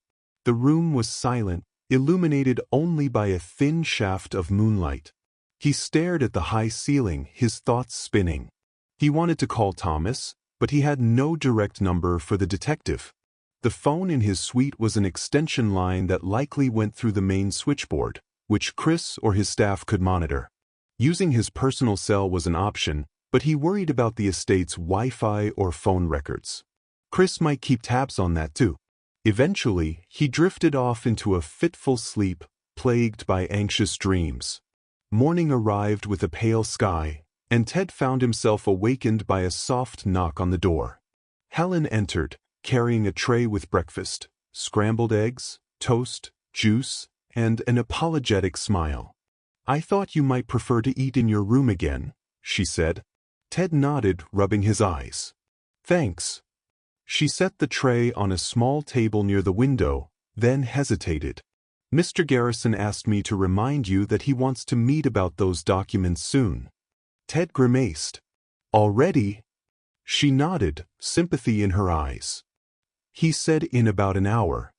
The room was silent, illuminated only by a thin shaft of moonlight. He stared at the high ceiling, his thoughts spinning. He wanted to call Thomas, but he had no direct number for the detective. The phone in his suite was an extension line that likely went through the main switchboard, which Chris or his staff could monitor. Using his personal cell was an option, but he worried about the estate's Wi-Fi or phone records. Chris might keep tabs on that too. Eventually, he drifted off into a fitful sleep, plagued by anxious dreams. Morning arrived with a pale sky, and Ted found himself awakened by a soft knock on the door. Helen entered, carrying a tray with breakfast, scrambled eggs, toast, juice, and an apologetic smile. "I thought you might prefer to eat in your room again," she said. Ted nodded, rubbing his eyes. "Thanks." She set the tray on a small table near the window, then hesitated. "Mr. Garrison asked me to remind you that he wants to meet about those documents soon." Ted grimaced. "Already?" She nodded, sympathy in her eyes. "He said in about an hour."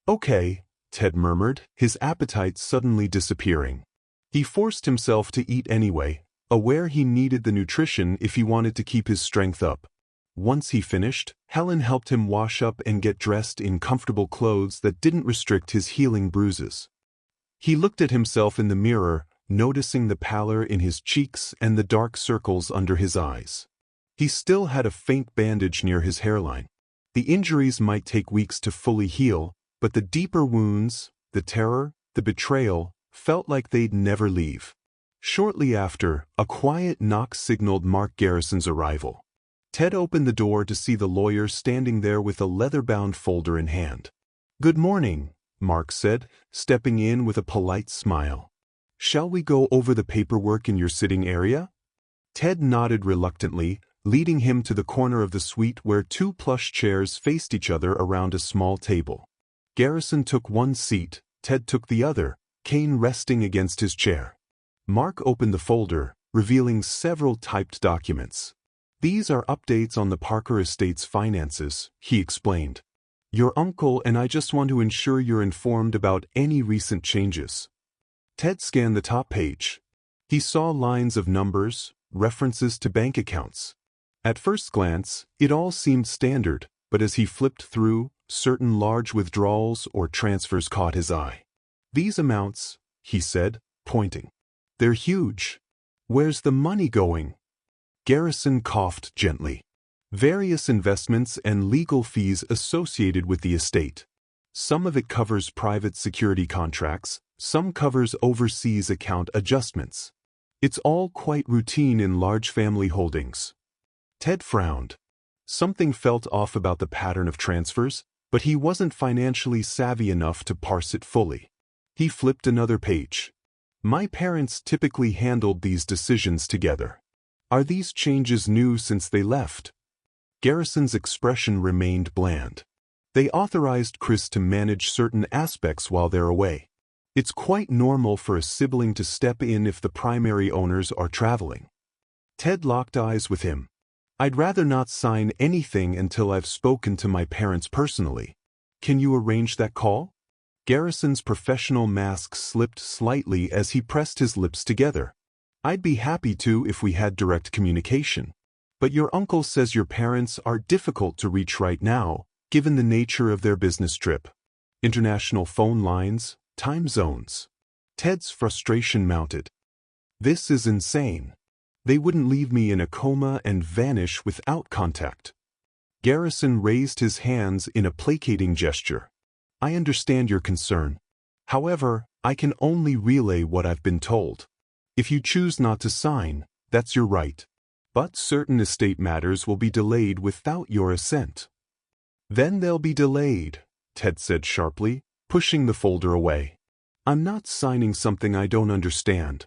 "Okay," Ted murmured, his appetite suddenly disappearing. He forced himself to eat anyway, aware he needed the nutrition if he wanted to keep his strength up. Once he finished, Helen helped him wash up and get dressed in comfortable clothes that didn't restrict his healing bruises. He looked at himself in the mirror, noticing the pallor in his cheeks and the dark circles under his eyes. He still had a faint bandage near his hairline. The injuries might take weeks to fully heal, but the deeper wounds, the terror, the betrayal, felt like they'd never leave. Shortly after, a quiet knock signaled Mark Garrison's arrival. Ted opened the door to see the lawyer standing there with a leather-bound folder in hand. "Good morning," Mark said, stepping in with a polite smile. "Shall we go over the paperwork in your sitting area?" Ted nodded reluctantly, leading him to the corner of the suite where two plush chairs faced each other around a small table. Garrison took one seat, Ted took the other, Kane resting against his chair. Mark opened the folder, revealing several typed documents. "These are updates on the Parker estate's finances," he explained. "Your uncle and I just want to ensure you're informed about any recent changes." Ted scanned the top page. He saw lines of numbers, references to bank accounts. At first glance, it all seemed standard, but as he flipped through, certain large withdrawals or transfers caught his eye. "These amounts," he said, pointing. "They're huge. Where's the money going?" Garrison coughed gently. "Various investments and legal fees associated with the estate. Some of it covers private security contracts, some covers overseas account adjustments. It's all quite routine in large family holdings." Ted frowned. Something felt off about the pattern of transfers, but he wasn't financially savvy enough to parse it fully. He flipped another page. "My parents typically handled these decisions together. Are these changes new since they left?" Garrison's expression remained bland. "They authorized Chris to manage certain aspects while they're away. It's quite normal for a sibling to step in if the primary owners are traveling." Ted locked eyes with him. "I'd rather not sign anything until I've spoken to my parents personally. Can you arrange that call?" Garrison's professional mask slipped slightly as he pressed his lips together. "I'd be happy to if we had direct communication. But your uncle says your parents are difficult to reach right now, given the nature of their business trip. International phone lines, time zones." Ted's frustration mounted. "This is insane. They wouldn't leave me in a coma and vanish without contact." Garrison raised his hands in a placating gesture. "I understand your concern. However, I can only relay what I've been told. If you choose not to sign, that's your right. But certain estate matters will be delayed without your assent." "Then they'll be delayed," Ted said sharply, pushing the folder away. "I'm not signing something I don't understand."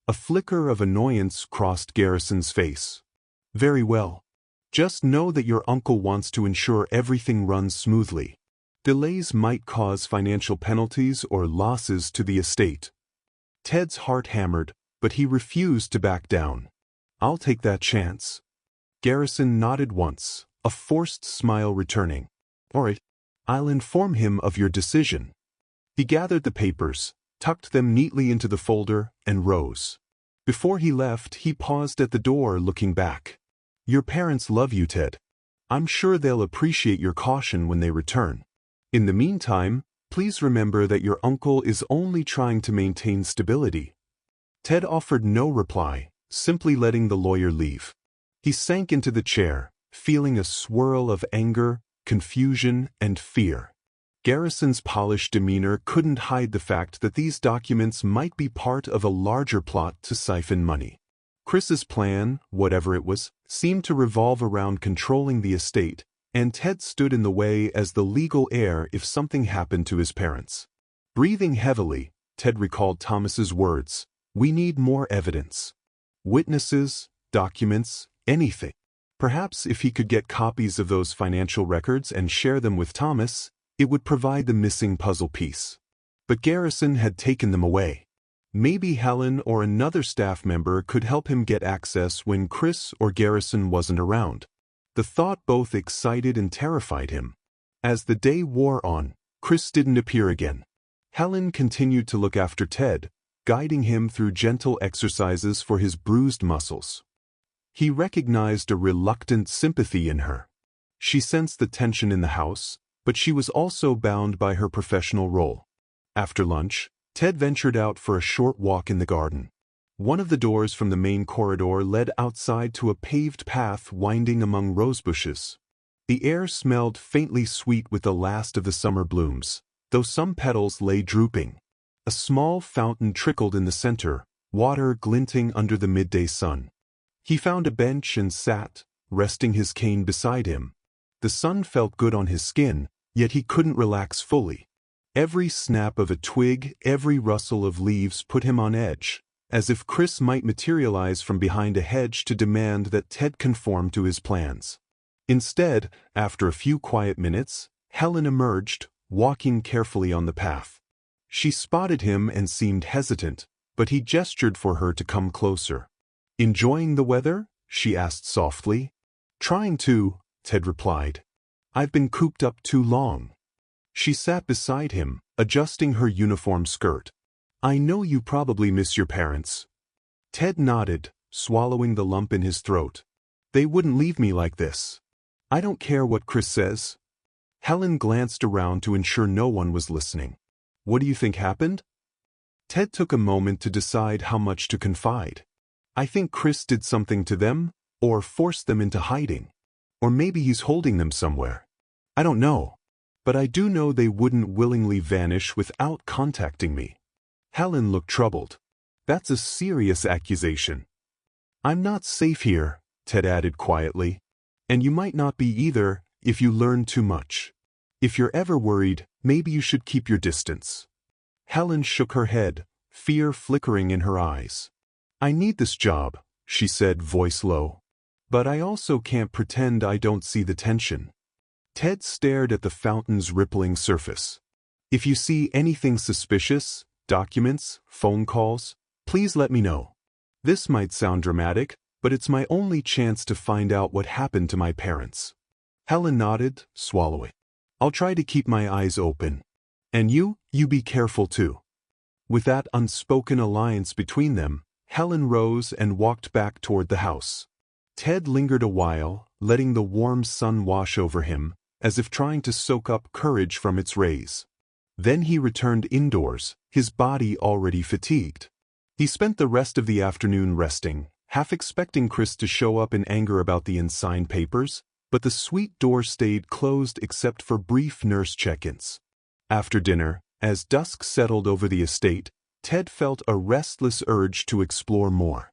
A flicker of annoyance crossed Garrison's face. "Very well. Just know that your uncle wants to ensure everything runs smoothly. Delays might cause financial penalties or losses to the estate." Ted's heart hammered, but he refused to back down. "I'll take that chance." Garrison nodded once, a forced smile returning. "All right, I'll inform him of your decision." He gathered the papers, tucked them neatly into the folder, and rose. Before he left, he paused at the door looking back. "Your parents love you, Ted. I'm sure they'll appreciate your caution when they return. In the meantime, please remember that your uncle is only trying to maintain stability." Ted offered no reply, simply letting the lawyer leave. He sank into the chair, feeling a swirl of anger, confusion, and fear. Garrison's polished demeanor couldn't hide the fact that these documents might be part of a larger plot to siphon money. Chris's plan, whatever it was, seemed to revolve around controlling the estate, and Ted stood in the way as the legal heir if something happened to his parents. Breathing heavily, Ted recalled Thomas's words, "We need more evidence. Witnesses, documents, anything." Perhaps if he could get copies of those financial records and share them with Thomas, it would provide the missing puzzle piece. But Garrison had taken them away. Maybe Helen or another staff member could help him get access when Chris or Garrison wasn't around. The thought both excited and terrified him. As the day wore on, Chris didn't appear again. Helen continued to look after Ted, guiding him through gentle exercises for his bruised muscles. He recognized a reluctant sympathy in her. She sensed the tension in the house, but she was also bound by her professional role. After lunch, Ted ventured out for a short walk in the garden. One of the doors from the main corridor led outside to a paved path winding among rosebushes. The air smelled faintly sweet with the last of the summer blooms, though some petals lay drooping. A small fountain trickled in the center, water glinting under the midday sun. He found a bench and sat, resting his cane beside him. The sun felt good on his skin, yet he couldn't relax fully. Every snap of a twig, every rustle of leaves put him on edge, as if Chris might materialize from behind a hedge to demand that Ted conform to his plans. Instead, after a few quiet minutes, Helen emerged, walking carefully on the path. She spotted him and seemed hesitant, but he gestured for her to come closer. "Enjoying the weather?" she asked softly. "Trying to," Ted replied. "I've been cooped up too long." She sat beside him, adjusting her uniform skirt. "I know you probably miss your parents." Ted nodded, swallowing the lump in his throat. "They wouldn't leave me like this. I don't care what Chris says." Helen glanced around to ensure no one was listening. "What do you think happened?" Ted took a moment to decide how much to confide. "I think Chris did something to them, or forced them into hiding. Or maybe he's holding them somewhere. I don't know. But I do know they wouldn't willingly vanish without contacting me." Helen looked troubled. "That's a serious accusation." "I'm not safe here," Ted added quietly. "And you might not be either if you learn too much. If you're ever worried, maybe you should keep your distance." Helen shook her head, fear flickering in her eyes. "I need this job," she said, voice low. "But I also can't pretend I don't see the tension." Ted stared at the fountain's rippling surface. "If you see anything suspicious, documents, phone calls, please let me know. This might sound dramatic, but it's my only chance to find out what happened to my parents." Helen nodded, swallowing. "I'll try to keep my eyes open. And you You be careful too." With that unspoken alliance between them, Helen rose and walked back toward the house. Ted lingered a while, letting the warm sun wash over him, as if trying to soak up courage from its rays. Then he returned indoors, his body already fatigued. He spent the rest of the afternoon resting, half expecting Chris to show up in anger about the unsigned papers, but the suite door stayed closed except for brief nurse check-ins. After dinner, as dusk settled over the estate, Ted felt a restless urge to explore more.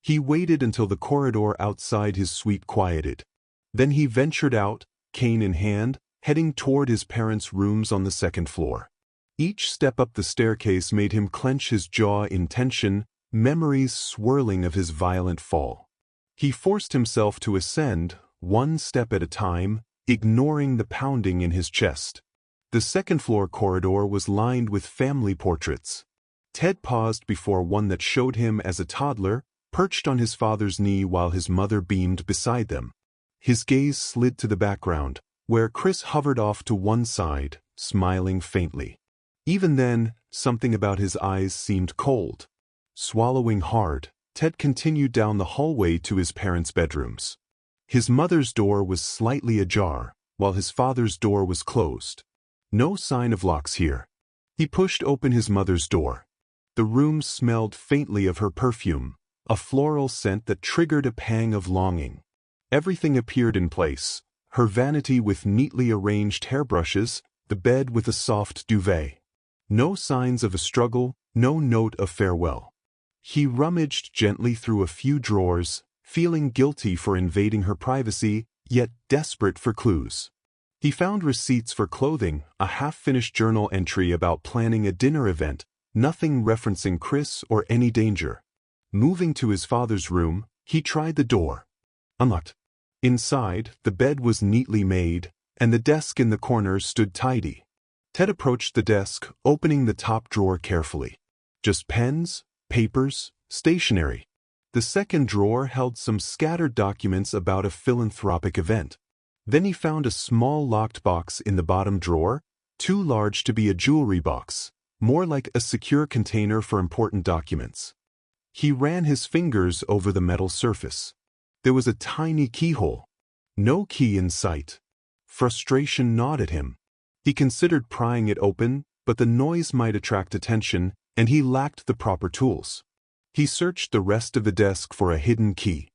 He waited until the corridor outside his suite quieted. Then he ventured out, cane in hand, heading toward his parents' rooms on the second floor. Each step up the staircase made him clench his jaw in tension, memories swirling of his violent fall. He forced himself to ascend, one step at a time, ignoring the pounding in his chest. The second-floor corridor was lined with family portraits. Ted paused before one that showed him as a toddler, perched on his father's knee while his mother beamed beside them. His gaze slid to the background, where Chris hovered off to one side, smiling faintly. Even then, something about his eyes seemed cold. Swallowing hard, Ted continued down the hallway to his parents' bedrooms. His mother's door was slightly ajar, while his father's door was closed. No sign of locks here. He pushed open his mother's door. The room smelled faintly of her perfume, a floral scent that triggered a pang of longing. Everything appeared in place, her vanity with neatly arranged hairbrushes, the bed with a soft duvet. No signs of a struggle, no note of farewell. He rummaged gently through a few drawers, feeling guilty for invading her privacy, yet desperate for clues. He found receipts for clothing, a half-finished journal entry about planning a dinner event, nothing referencing Chris or any danger. Moving to his father's room, he tried the door. Unlocked. Inside, the bed was neatly made, and the desk in the corner stood tidy. Ted approached the desk, opening the top drawer carefully. Just pens, papers, stationery. The second drawer held some scattered documents about a philanthropic event. Then he found a small locked box in the bottom drawer, too large to be a jewelry box, more like a secure container for important documents. He ran his fingers over the metal surface. There was a tiny keyhole. No key in sight. Frustration gnawed at him. He considered prying it open, but the noise might attract attention, and he lacked the proper tools. He searched the rest of the desk for a hidden key.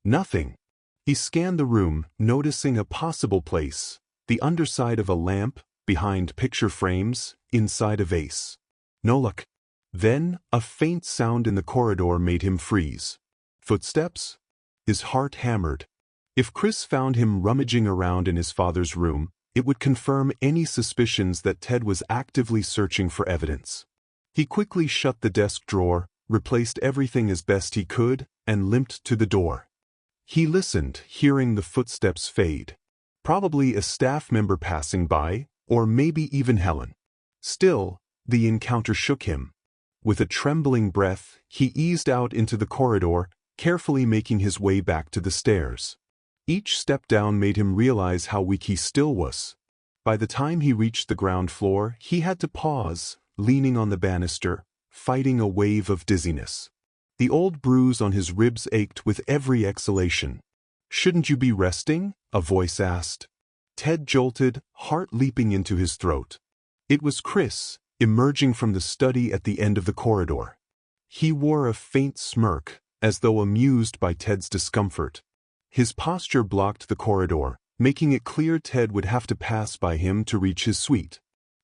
Nothing. He scanned the room, noticing a possible place: the underside of a lamp, behind picture frames, inside a vase. No luck. Then, a faint sound in the corridor made him freeze. Footsteps? His heart hammered. If Chris found him rummaging around in his father's room, it would confirm any suspicions that Ted was actively searching for evidence. He quickly shut the desk drawer, replaced everything as best he could, and limped to the door. He listened, hearing the footsteps fade. Probably a staff member passing by, or maybe even Helen. Still, the encounter shook him. With a trembling breath, he eased out into the corridor, carefully making his way back to the stairs. Each step down made him realize how weak he still was. By the time he reached the ground floor, he had to pause, leaning on the banister, fighting a wave of dizziness. The old bruise on his ribs ached with every exhalation. "Shouldn't you be resting?" a voice asked. Ted jolted, heart leaping into his throat. It was Chris, emerging from the study at the end of the corridor. He wore a faint smirk, as though amused by Ted's discomfort. His posture blocked the corridor, making it clear Ted would have to pass by him to reach his suite.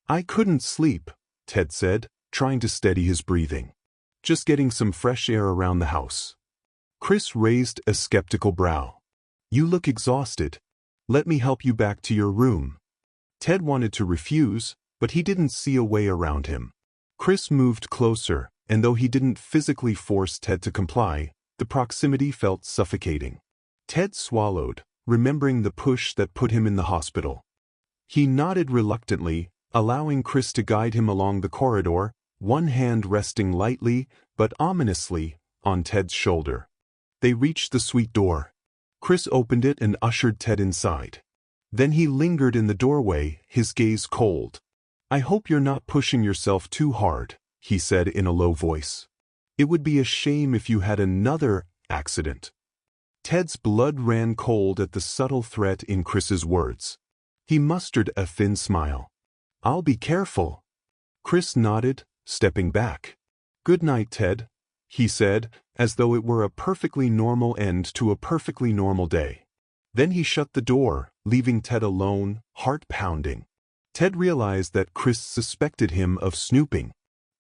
"I couldn't sleep," Ted said, trying to steady his breathing. "Just getting some fresh air around the house." Chris raised a skeptical brow. "You look exhausted. Let me help you back to your room." Ted wanted to refuse, but he didn't see a way around him. Chris moved closer, and though he didn't physically force Ted to comply, the proximity felt suffocating. Ted swallowed, remembering the push that put him in the hospital. He nodded reluctantly, allowing Chris to guide him along the corridor, one hand resting lightly, but ominously, on Ted's shoulder. They reached the suite door. Chris opened it and ushered Ted inside. Then he lingered in the doorway, his gaze cold. "I hope you're not pushing yourself too hard," he said in a low voice. "It would be a shame if you had another accident." Ted's blood ran cold at the subtle threat in Chris's words. He mustered a thin smile. "I'll be careful." Chris nodded, stepping back. "Good night, Ted," he said, as though it were a perfectly normal end to a perfectly normal day. Then he shut the door, leaving Ted alone, heart pounding. Ted realized that Chris suspected him of snooping.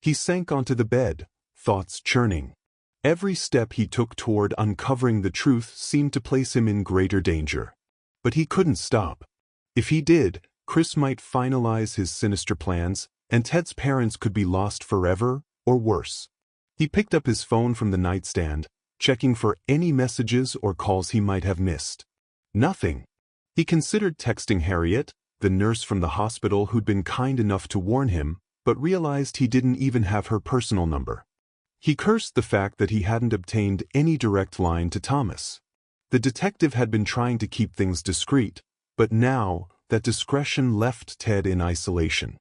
He sank onto the bed, thoughts churning. Every step he took toward uncovering the truth seemed to place him in greater danger. But he couldn't stop. If he did, Chris might finalize his sinister plans, and Ted's parents could be lost forever, or worse. He picked up his phone from the nightstand, checking for any messages or calls he might have missed. Nothing. He considered texting Harriet, the nurse from the hospital who'd been kind enough to warn him, but realized he didn't even have her personal number. He cursed the fact that he hadn't obtained any direct line to Thomas. The detective had been trying to keep things discreet, but now, that discretion left Ted in isolation.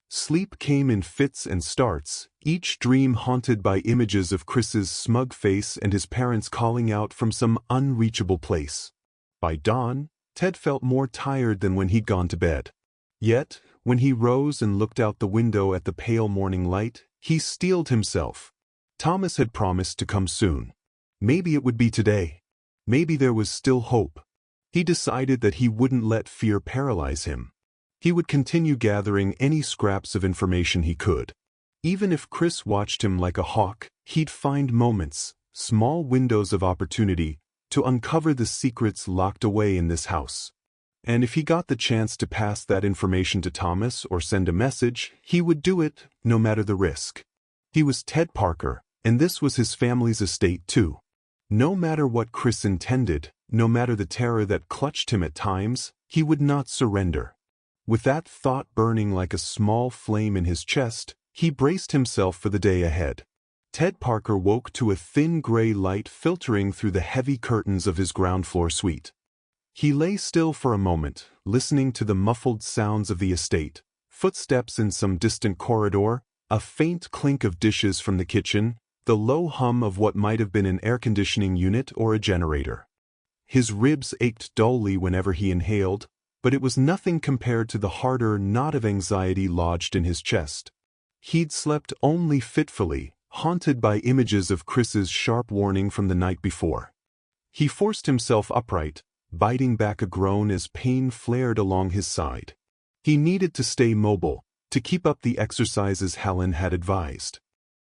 Sleep came in fits and starts, each dream haunted by images of Chris's smug face and his parents calling out from some unreachable place. By dawn, Ted felt more tired than when he'd gone to bed. Yet, when he rose and looked out the window at the pale morning light, he steeled himself. Thomas had promised to come soon. Maybe it would be today. Maybe there was still hope. He decided that he wouldn't let fear paralyze him. He would continue gathering any scraps of information he could. Even if Chris watched him like a hawk, he'd find moments, small windows of opportunity, to uncover the secrets locked away in this house. And if he got the chance to pass that information to Thomas or send a message, he would do it, no matter the risk. He was Ted Parker, and this was his family's estate too. No matter what Chris intended, no matter the terror that clutched him at times, he would not surrender. With that thought burning like a small flame in his chest, he braced himself for the day ahead. Ted Parker woke to a thin gray light filtering through the heavy curtains of his ground-floor suite. He lay still for a moment, listening to the muffled sounds of the estate, footsteps in some distant corridor, a faint clink of dishes from the kitchen, the low hum of what might have been an air conditioning unit or a generator. His ribs ached dully whenever he inhaled, but it was nothing compared to the harder knot of anxiety lodged in his chest. He'd slept only fitfully, haunted by images of Chris's sharp warning from the night before. He forced himself upright, biting back a groan as pain flared along his side. He needed to stay mobile, to keep up the exercises Helen had advised.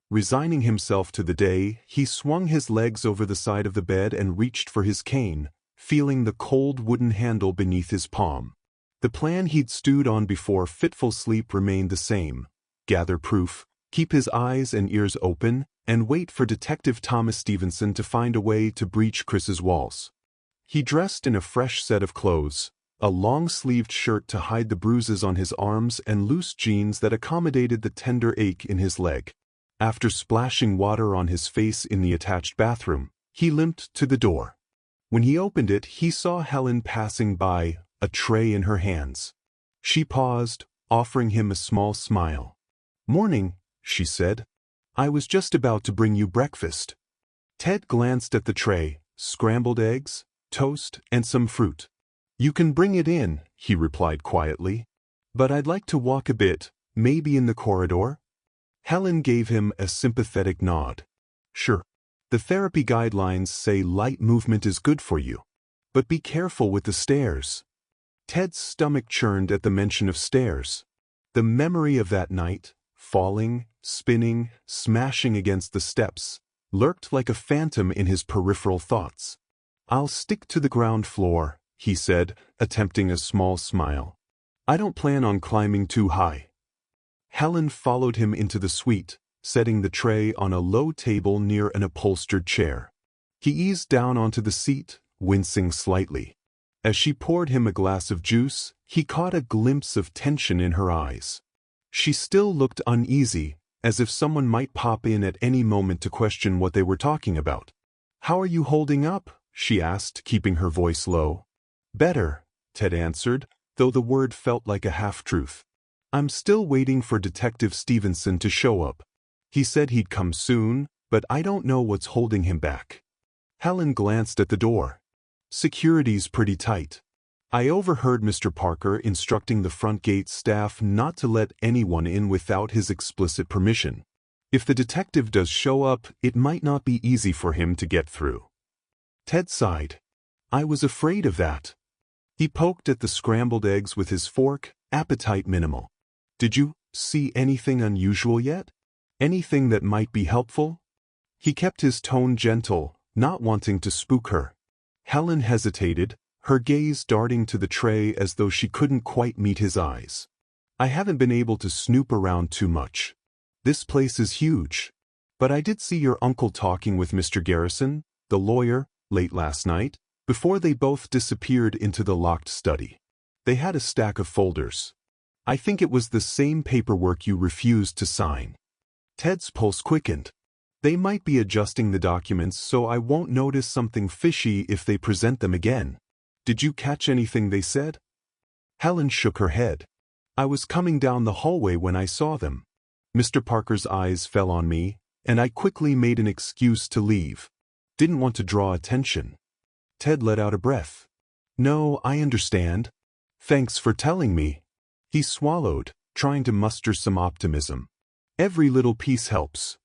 Resigning himself to the day, he swung his legs over the side of the bed and reached for his cane, feeling the cold wooden handle beneath his palm. The plan he'd stewed on before fitful sleep remained the same: gather proof, keep his eyes and ears open, and wait for Detective Thomas Stevenson to find a way to breach Chris's walls. He dressed in a fresh set of clothes, a long-sleeved shirt to hide the bruises on his arms and loose jeans that accommodated the tender ache in his leg. After splashing water on his face in the attached bathroom, he limped to the door. When he opened it, he saw Helen passing by, a tray in her hands. She paused, offering him a small smile. "Morning," she said. "I was just about to bring you breakfast." Ted glanced at the tray: scrambled eggs, toast, and some fruit. "You can bring it in," he replied quietly. "But I'd like to walk a bit, maybe in the corridor." Helen gave him a sympathetic nod. "Sure. The therapy guidelines say light movement is good for you. But be careful with the stairs." Ted's stomach churned at the mention of stairs. The memory of that night, falling, spinning, smashing against the steps, lurked like a phantom in his peripheral thoughts. "I'll stick to the ground floor," he said, attempting a small smile. "I don't plan on climbing too high." Helen followed him into the suite, setting the tray on a low table near an upholstered chair. He eased down onto the seat, wincing slightly. As she poured him a glass of juice, he caught a glimpse of tension in her eyes. She still looked uneasy, as if someone might pop in at any moment to question what they were talking about. "How are you holding up?" she asked, keeping her voice low. "Better," Ted answered, though the word felt like a half-truth. I'm still waiting for Detective Stevenson to show up. He said he'd come soon, but I don't know what's holding him back. Helen glanced at the door. Security's pretty tight. I overheard Mr. Parker instructing the front gate staff not to let anyone in without his explicit permission. If the detective does show up, it might not be easy for him to get through. Ted sighed. I was afraid of that. He poked at the scrambled eggs with his fork, appetite minimal. Did you see anything unusual yet? Anything that might be helpful? He kept his tone gentle, not wanting to spook her. Helen hesitated, her gaze darting to the tray as though she couldn't quite meet his eyes. I haven't been able to snoop around too much. This place is huge. But I did see your uncle talking with Mr. Garrison, the lawyer, late last night, before they both disappeared into the locked study. They had a stack of folders. I think it was the same paperwork you refused to sign. Ted's pulse quickened. They might be adjusting the documents so I won't notice something fishy if they present them again. Did you catch anything they said? Helen shook her head. I was coming down the hallway when I saw them. Mr. Parker's eyes fell on me, and I quickly made an excuse to leave. Didn't want to draw attention. Ted let out a breath. No, I understand. Thanks for telling me. He swallowed, trying to muster some optimism. Every little piece helps.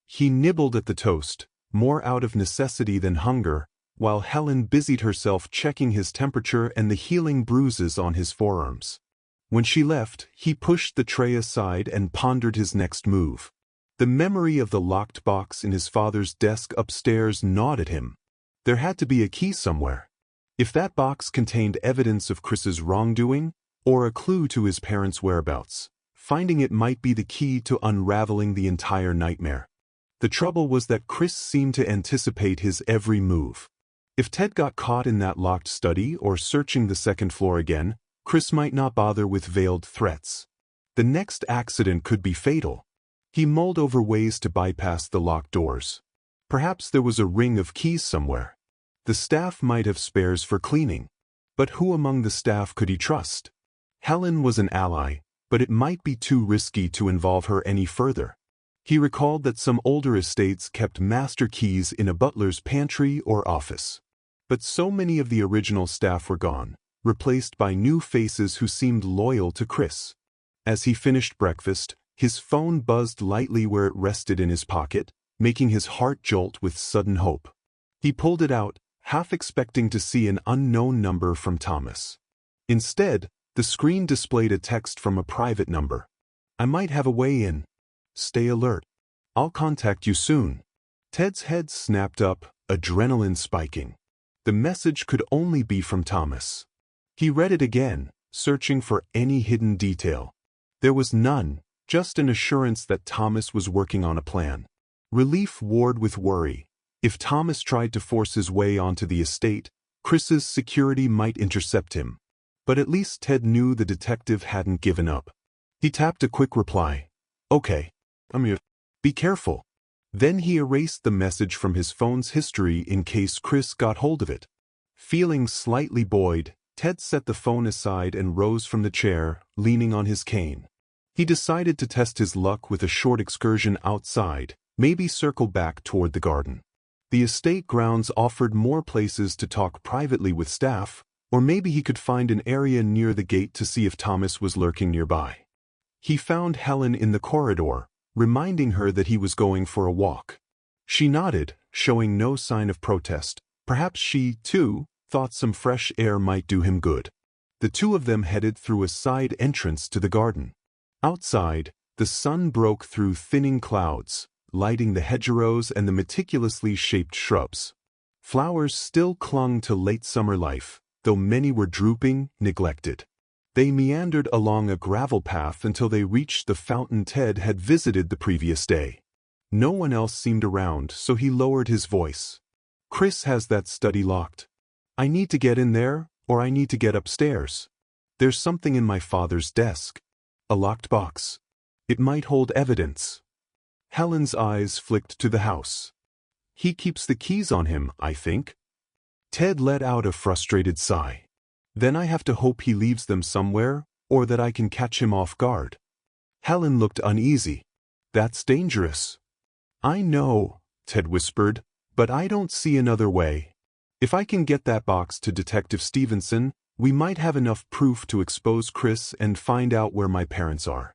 He nibbled at the toast, more out of necessity than hunger, while Helen busied herself checking his temperature and the healing bruises on his forearms. When she left, he pushed the tray aside and pondered his next move. The memory of the locked box in his father's desk upstairs gnawed at him. There had to be a key somewhere. If that box contained evidence of Chris's wrongdoing, or a clue to his parents' whereabouts, finding it might be the key to unraveling the entire nightmare. The trouble was that Chris seemed to anticipate his every move. If Ted got caught in that locked study or searching the second floor again, Chris might not bother with veiled threats. The next accident could be fatal. He mulled over ways to bypass the locked doors. Perhaps there was a ring of keys somewhere. The staff might have spares for cleaning. But who among the staff could he trust? Helen was an ally, but it might be too risky to involve her any further. He recalled that some older estates kept master keys in a butler's pantry or office. But so many of the original staff were gone, replaced by new faces who seemed loyal to Chris. As he finished breakfast, his phone buzzed lightly where it rested in his pocket, making his heart jolt with sudden hope. He pulled it out, half expecting to see an unknown number from Thomas. Instead, the screen displayed a text from a private number. I might have a way in. Stay alert. I'll contact you soon. Ted's head snapped up, adrenaline spiking. The message could only be from Thomas. He read it again, searching for any hidden detail. There was none, just an assurance that Thomas was working on a plan. Relief warred with worry. If Thomas tried to force his way onto the estate, Chris's security might intercept him. But at least Ted knew the detective hadn't given up. He tapped a quick reply. Okay, I'm here. Be careful. Then he erased the message from his phone's history in case Chris got hold of it. Feeling slightly buoyed, Ted set the phone aside and rose from the chair, leaning on his cane. He decided to test his luck with a short excursion outside, maybe circle back toward the garden. The estate grounds offered more places to talk privately with staff, or maybe he could find an area near the gate to see if Thomas was lurking nearby. He found Helen in the corridor, reminding her that he was going for a walk. She nodded, showing no sign of protest. Perhaps she, too, thought some fresh air might do him good. The two of them headed through a side entrance to the garden. Outside, the sun broke through thinning clouds, lighting the hedgerows and the meticulously shaped shrubs. Flowers still clung to late summer life, though many were drooping, neglected. They meandered along a gravel path until they reached the fountain Ted had visited the previous day. No one else seemed around, so he lowered his voice. Chris has that study locked. I need to get in there, or I need to get upstairs. There's something in my father's desk. A locked box. It might hold evidence. Helen's eyes flicked to the house. He keeps the keys on him, I think. Ted let out a frustrated sigh. Then I have to hope he leaves them somewhere, or that I can catch him off guard. Helen looked uneasy. That's dangerous. I know, Ted whispered, but I don't see another way. If I can get that box to Detective Stevenson, we might have enough proof to expose Chris and find out where my parents are.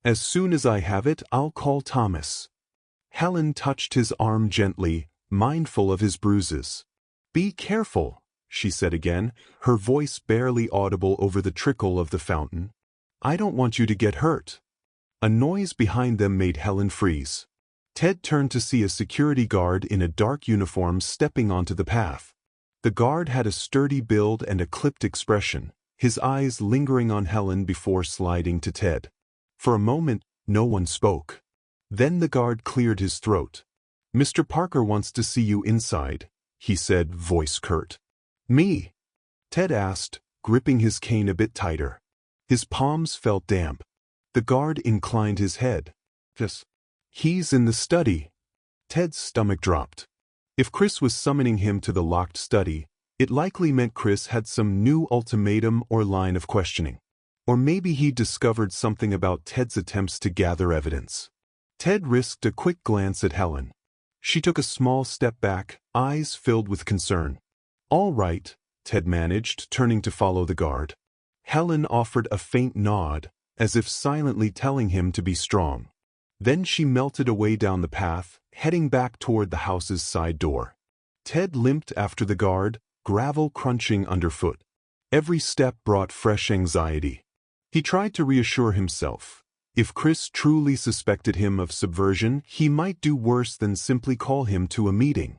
As soon as I have it, I'll call Thomas. Helen touched his arm gently, mindful of his bruises. Be careful, she said again, her voice barely audible over the trickle of the fountain. I don't want you to get hurt. A noise behind them made Helen freeze. Ted turned to see a security guard in a dark uniform stepping onto the path. The guard had a sturdy build and a clipped expression, his eyes lingering on Helen before sliding to Ted. For a moment, no one spoke. Then the guard cleared his throat. Mr. Parker wants to see you inside, he said, voice curt. Me? Ted asked, gripping his cane a bit tighter. His palms felt damp. The guard inclined his head. Yes. He's in the study. Ted's stomach dropped. If Chris was summoning him to the locked study, it likely meant Chris had some new ultimatum or line of questioning. Or maybe he discovered something about Ted's attempts to gather evidence. Ted risked a quick glance at Helen. She took a small step back, eyes filled with concern. All right, Ted managed, turning to follow the guard. Helen offered a faint nod, as if silently telling him to be strong. Then she melted away down the path, heading back toward the house's side door. Ted limped after the guard, gravel crunching underfoot. Every step brought fresh anxiety. He tried to reassure himself. If Chris truly suspected him of subversion, he might do worse than simply call him to a meeting.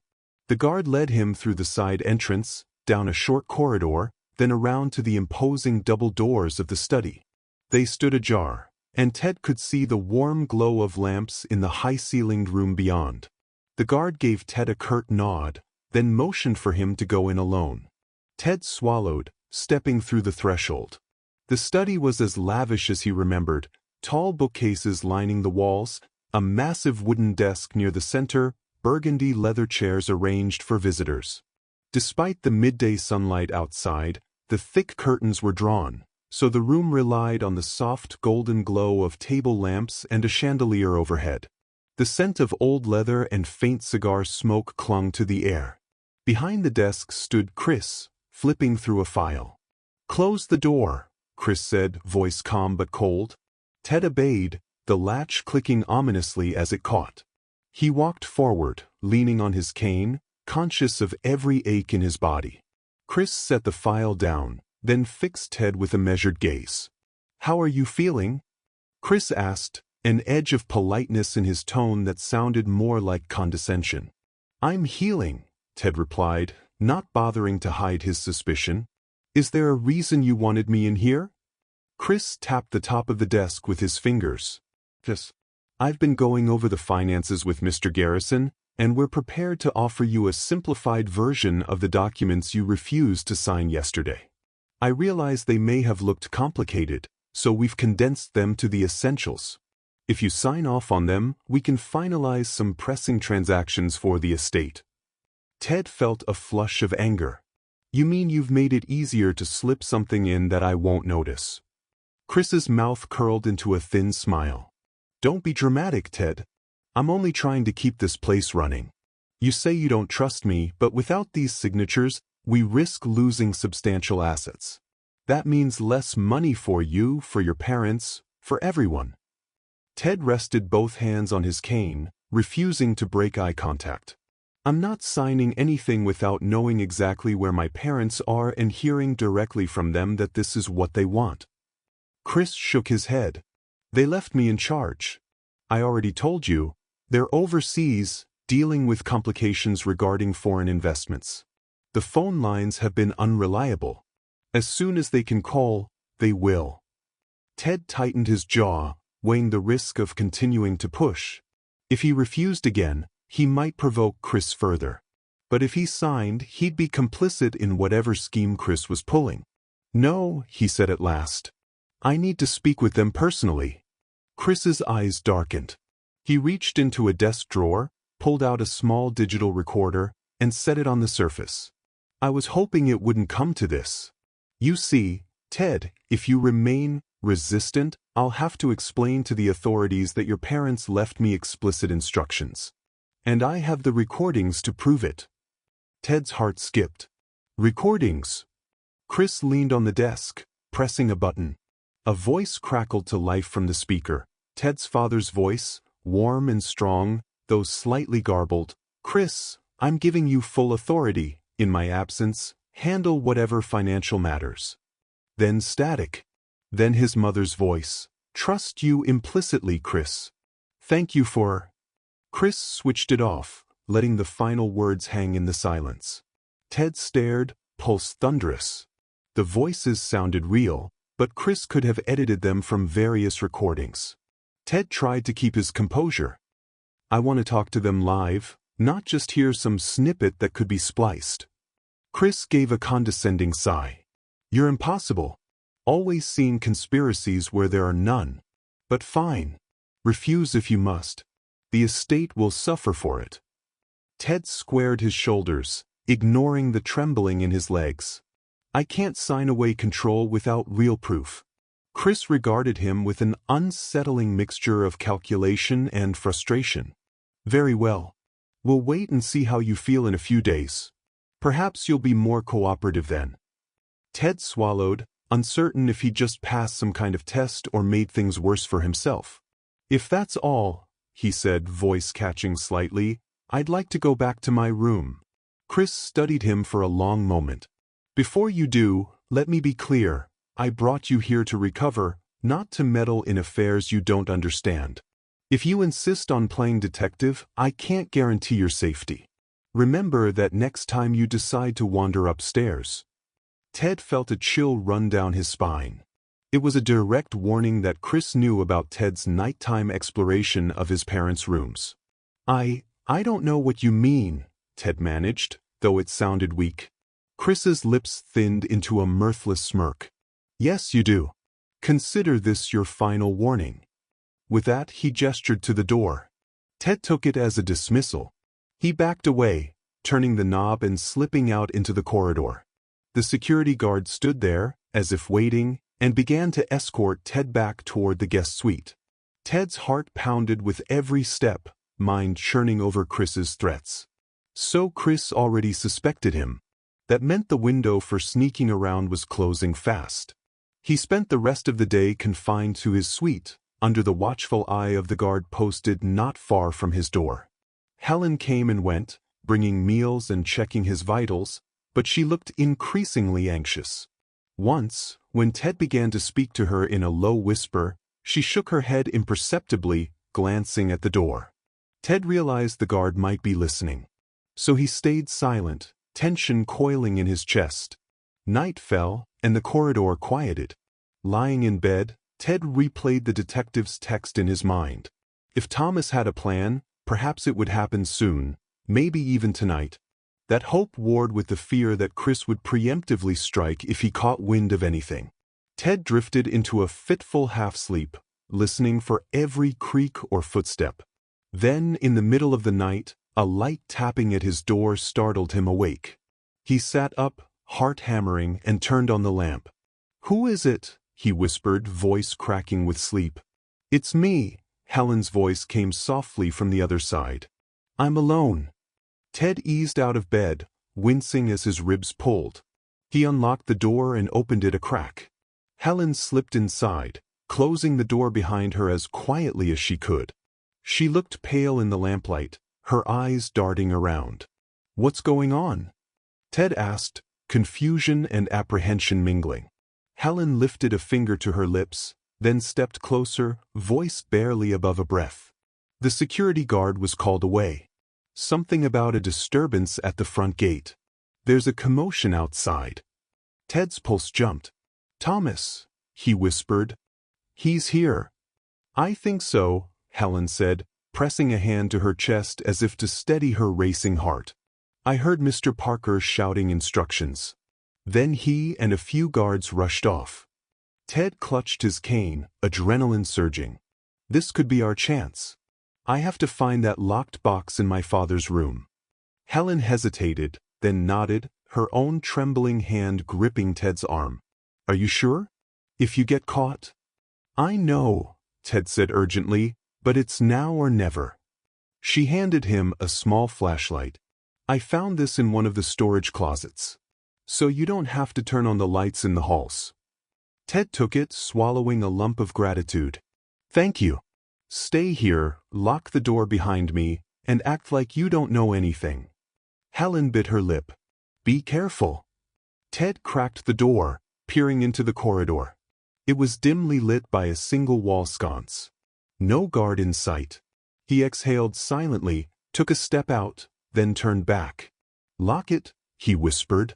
The guard led him through the side entrance, down a short corridor, then around to the imposing double doors of the study. They stood ajar, and Ted could see the warm glow of lamps in the high-ceilinged room beyond. The guard gave Ted a curt nod, then motioned for him to go in alone. Ted swallowed, stepping through the threshold. The study was as lavish as he remembered, tall bookcases lining the walls, a massive wooden desk near the center, burgundy leather chairs arranged for visitors. Despite the midday sunlight outside, the thick curtains were drawn, so the room relied on the soft golden glow of table lamps and a chandelier overhead. The scent of old leather and faint cigar smoke clung to the air. Behind the desk stood Chris, flipping through a file. "Close the door," Chris said, voice calm but cold. Ted obeyed, the latch clicking ominously as it caught. He walked forward, leaning on his cane, conscious of every ache in his body. Chris set the file down, then fixed Ted with a measured gaze. "How are you feeling?" Chris asked, an edge of politeness in his tone that sounded more like condescension. "I'm healing," Ted replied, not bothering to hide his suspicion. "Is there a reason you wanted me in here?" Chris tapped the top of the desk with his fingers. "Yes. I've been going over the finances with Mr. Garrison, and we're prepared to offer you a simplified version of the documents you refused to sign yesterday. I realize they may have looked complicated, so we've condensed them to the essentials. If you sign off on them, we can finalize some pressing transactions for the estate." Ted felt a flush of anger. "You mean you've made it easier to slip something in that I won't notice?" Chris's mouth curled into a thin smile. "Don't be dramatic, Ted. I'm only trying to keep this place running. You say you don't trust me, but without these signatures, we risk losing substantial assets. That means less money for you, for your parents, for everyone." Ted rested both hands on his cane, refusing to break eye contact. "I'm not signing anything without knowing exactly where my parents are and hearing directly from them that this is what they want." Chris shook his head. "They left me in charge. I already told you, they're overseas, dealing with complications regarding foreign investments. The phone lines have been unreliable. As soon as they can call, they will." Ted tightened his jaw, weighing the risk of continuing to push. If he refused again, he might provoke Chris further. But if he signed, he'd be complicit in whatever scheme Chris was pulling. "No," he said at last. "I need to speak with them personally." Chris's eyes darkened. He reached into a desk drawer, pulled out a small digital recorder, and set it on the surface. "I was hoping it wouldn't come to this. You see, Ted, if you remain, Resistant, I'll have to explain to the authorities that your parents left me explicit instructions. And I have the recordings to prove it. Ted's heart skipped. Recordings? Chris leaned on the desk, pressing a button. A voice crackled to life from the speaker. Ted's father's voice, warm and strong, though slightly garbled. Chris, I'm giving you full authority. In my absence, handle whatever financial matters. Then static. Then his mother's voice. Trust you implicitly, Chris. Thank you for... Chris switched it off, letting the final words hang in the silence. Ted stared, pulse thunderous. The voices sounded real, but Chris could have edited them from various recordings. Ted tried to keep his composure. I want to talk to them live, not just hear some snippet that could be spliced. Chris gave a condescending sigh. You're impossible. Always seeing conspiracies where there are none. But fine. Refuse if you must. The estate will suffer for it. Ted squared his shoulders, ignoring the trembling in his legs. I can't sign away control without real proof. Chris regarded him with an unsettling mixture of calculation and frustration. Very well. We'll wait and see how you feel in a few days. Perhaps you'll be more cooperative then. Ted swallowed, uncertain if he'd just passed some kind of test or made things worse for himself. If that's all, he said, voice catching slightly, I'd like to go back to my room. Chris studied him for a long moment. Before you do, let me be clear. I brought you here to recover, not to meddle in affairs you don't understand. If you insist on playing detective, I can't guarantee your safety. Remember that next time you decide to wander upstairs. Ted felt a chill run down his spine. It was a direct warning that Chris knew about Ted's nighttime exploration of his parents' rooms. I don't know what you mean, Ted managed, though it sounded weak. Chris's lips thinned into a mirthless smirk. Yes, you do. Consider this your final warning. With that, he gestured to the door. Ted took it as a dismissal. He backed away, turning the knob and slipping out into the corridor. The security guard stood there, as if waiting, and began to escort Ted back toward the guest suite. Ted's heart pounded with every step, mind churning over Chris's threats. So Chris already suspected him. That meant the window for sneaking around was closing fast. He spent the rest of the day confined to his suite, under the watchful eye of the guard posted not far from his door. Helen came and went, bringing meals and checking his vitals, but she looked increasingly anxious. Once, when Ted began to speak to her in a low whisper, she shook her head imperceptibly, glancing at the door. Ted realized the guard might be listening. So he stayed silent, tension coiling in his chest. Night fell, and the corridor quieted. Lying in bed, Ted replayed the detective's text in his mind. If Thomas had a plan, perhaps it would happen soon, maybe even tonight. That hope warred with the fear that Chris would preemptively strike if he caught wind of anything. Ted drifted into a fitful half-sleep, listening for every creak or footstep. Then, in the middle of the night, a light tapping at his door startled him awake. He sat up, heart hammering, and turned on the lamp. "Who is it?" he whispered, voice cracking with sleep. "It's me," Helen's voice came softly from the other side. "I'm alone." Ted eased out of bed, wincing as his ribs pulled. He unlocked the door and opened it a crack. Helen slipped inside, closing the door behind her as quietly as she could. She looked pale in the lamplight, her eyes darting around. "What's going on?" Ted asked, confusion and apprehension mingling. Helen lifted a finger to her lips, then stepped closer, voice barely above a breath. The security guard was called away. Something about a disturbance at the front gate. "There's a commotion outside." Ted's pulse jumped. "Thomas," he whispered. "He's here." "I think so," Helen said, pressing a hand to her chest as if to steady her racing heart. "I heard Mr. Parker shouting instructions." Then he and a few guards rushed off. Ted clutched his cane, adrenaline surging. This could be our chance. I have to find that locked box in my father's room. Helen hesitated, then nodded, her own trembling hand gripping Ted's arm. "Are you sure? If you get caught, "I know," Ted said urgently, "but it's now or never." She handed him a small flashlight. "I found this in one of the storage closets. So you don't have to turn on the lights in the halls." Ted took it, swallowing a lump of gratitude. "Thank you. Stay here, lock the door behind me, and act like you don't know anything." Helen bit her lip. "Be careful." Ted cracked the door, peering into the corridor. It was dimly lit by a single wall sconce. No guard in sight. He exhaled silently, took a step out, then turned back. "Lock it," he whispered.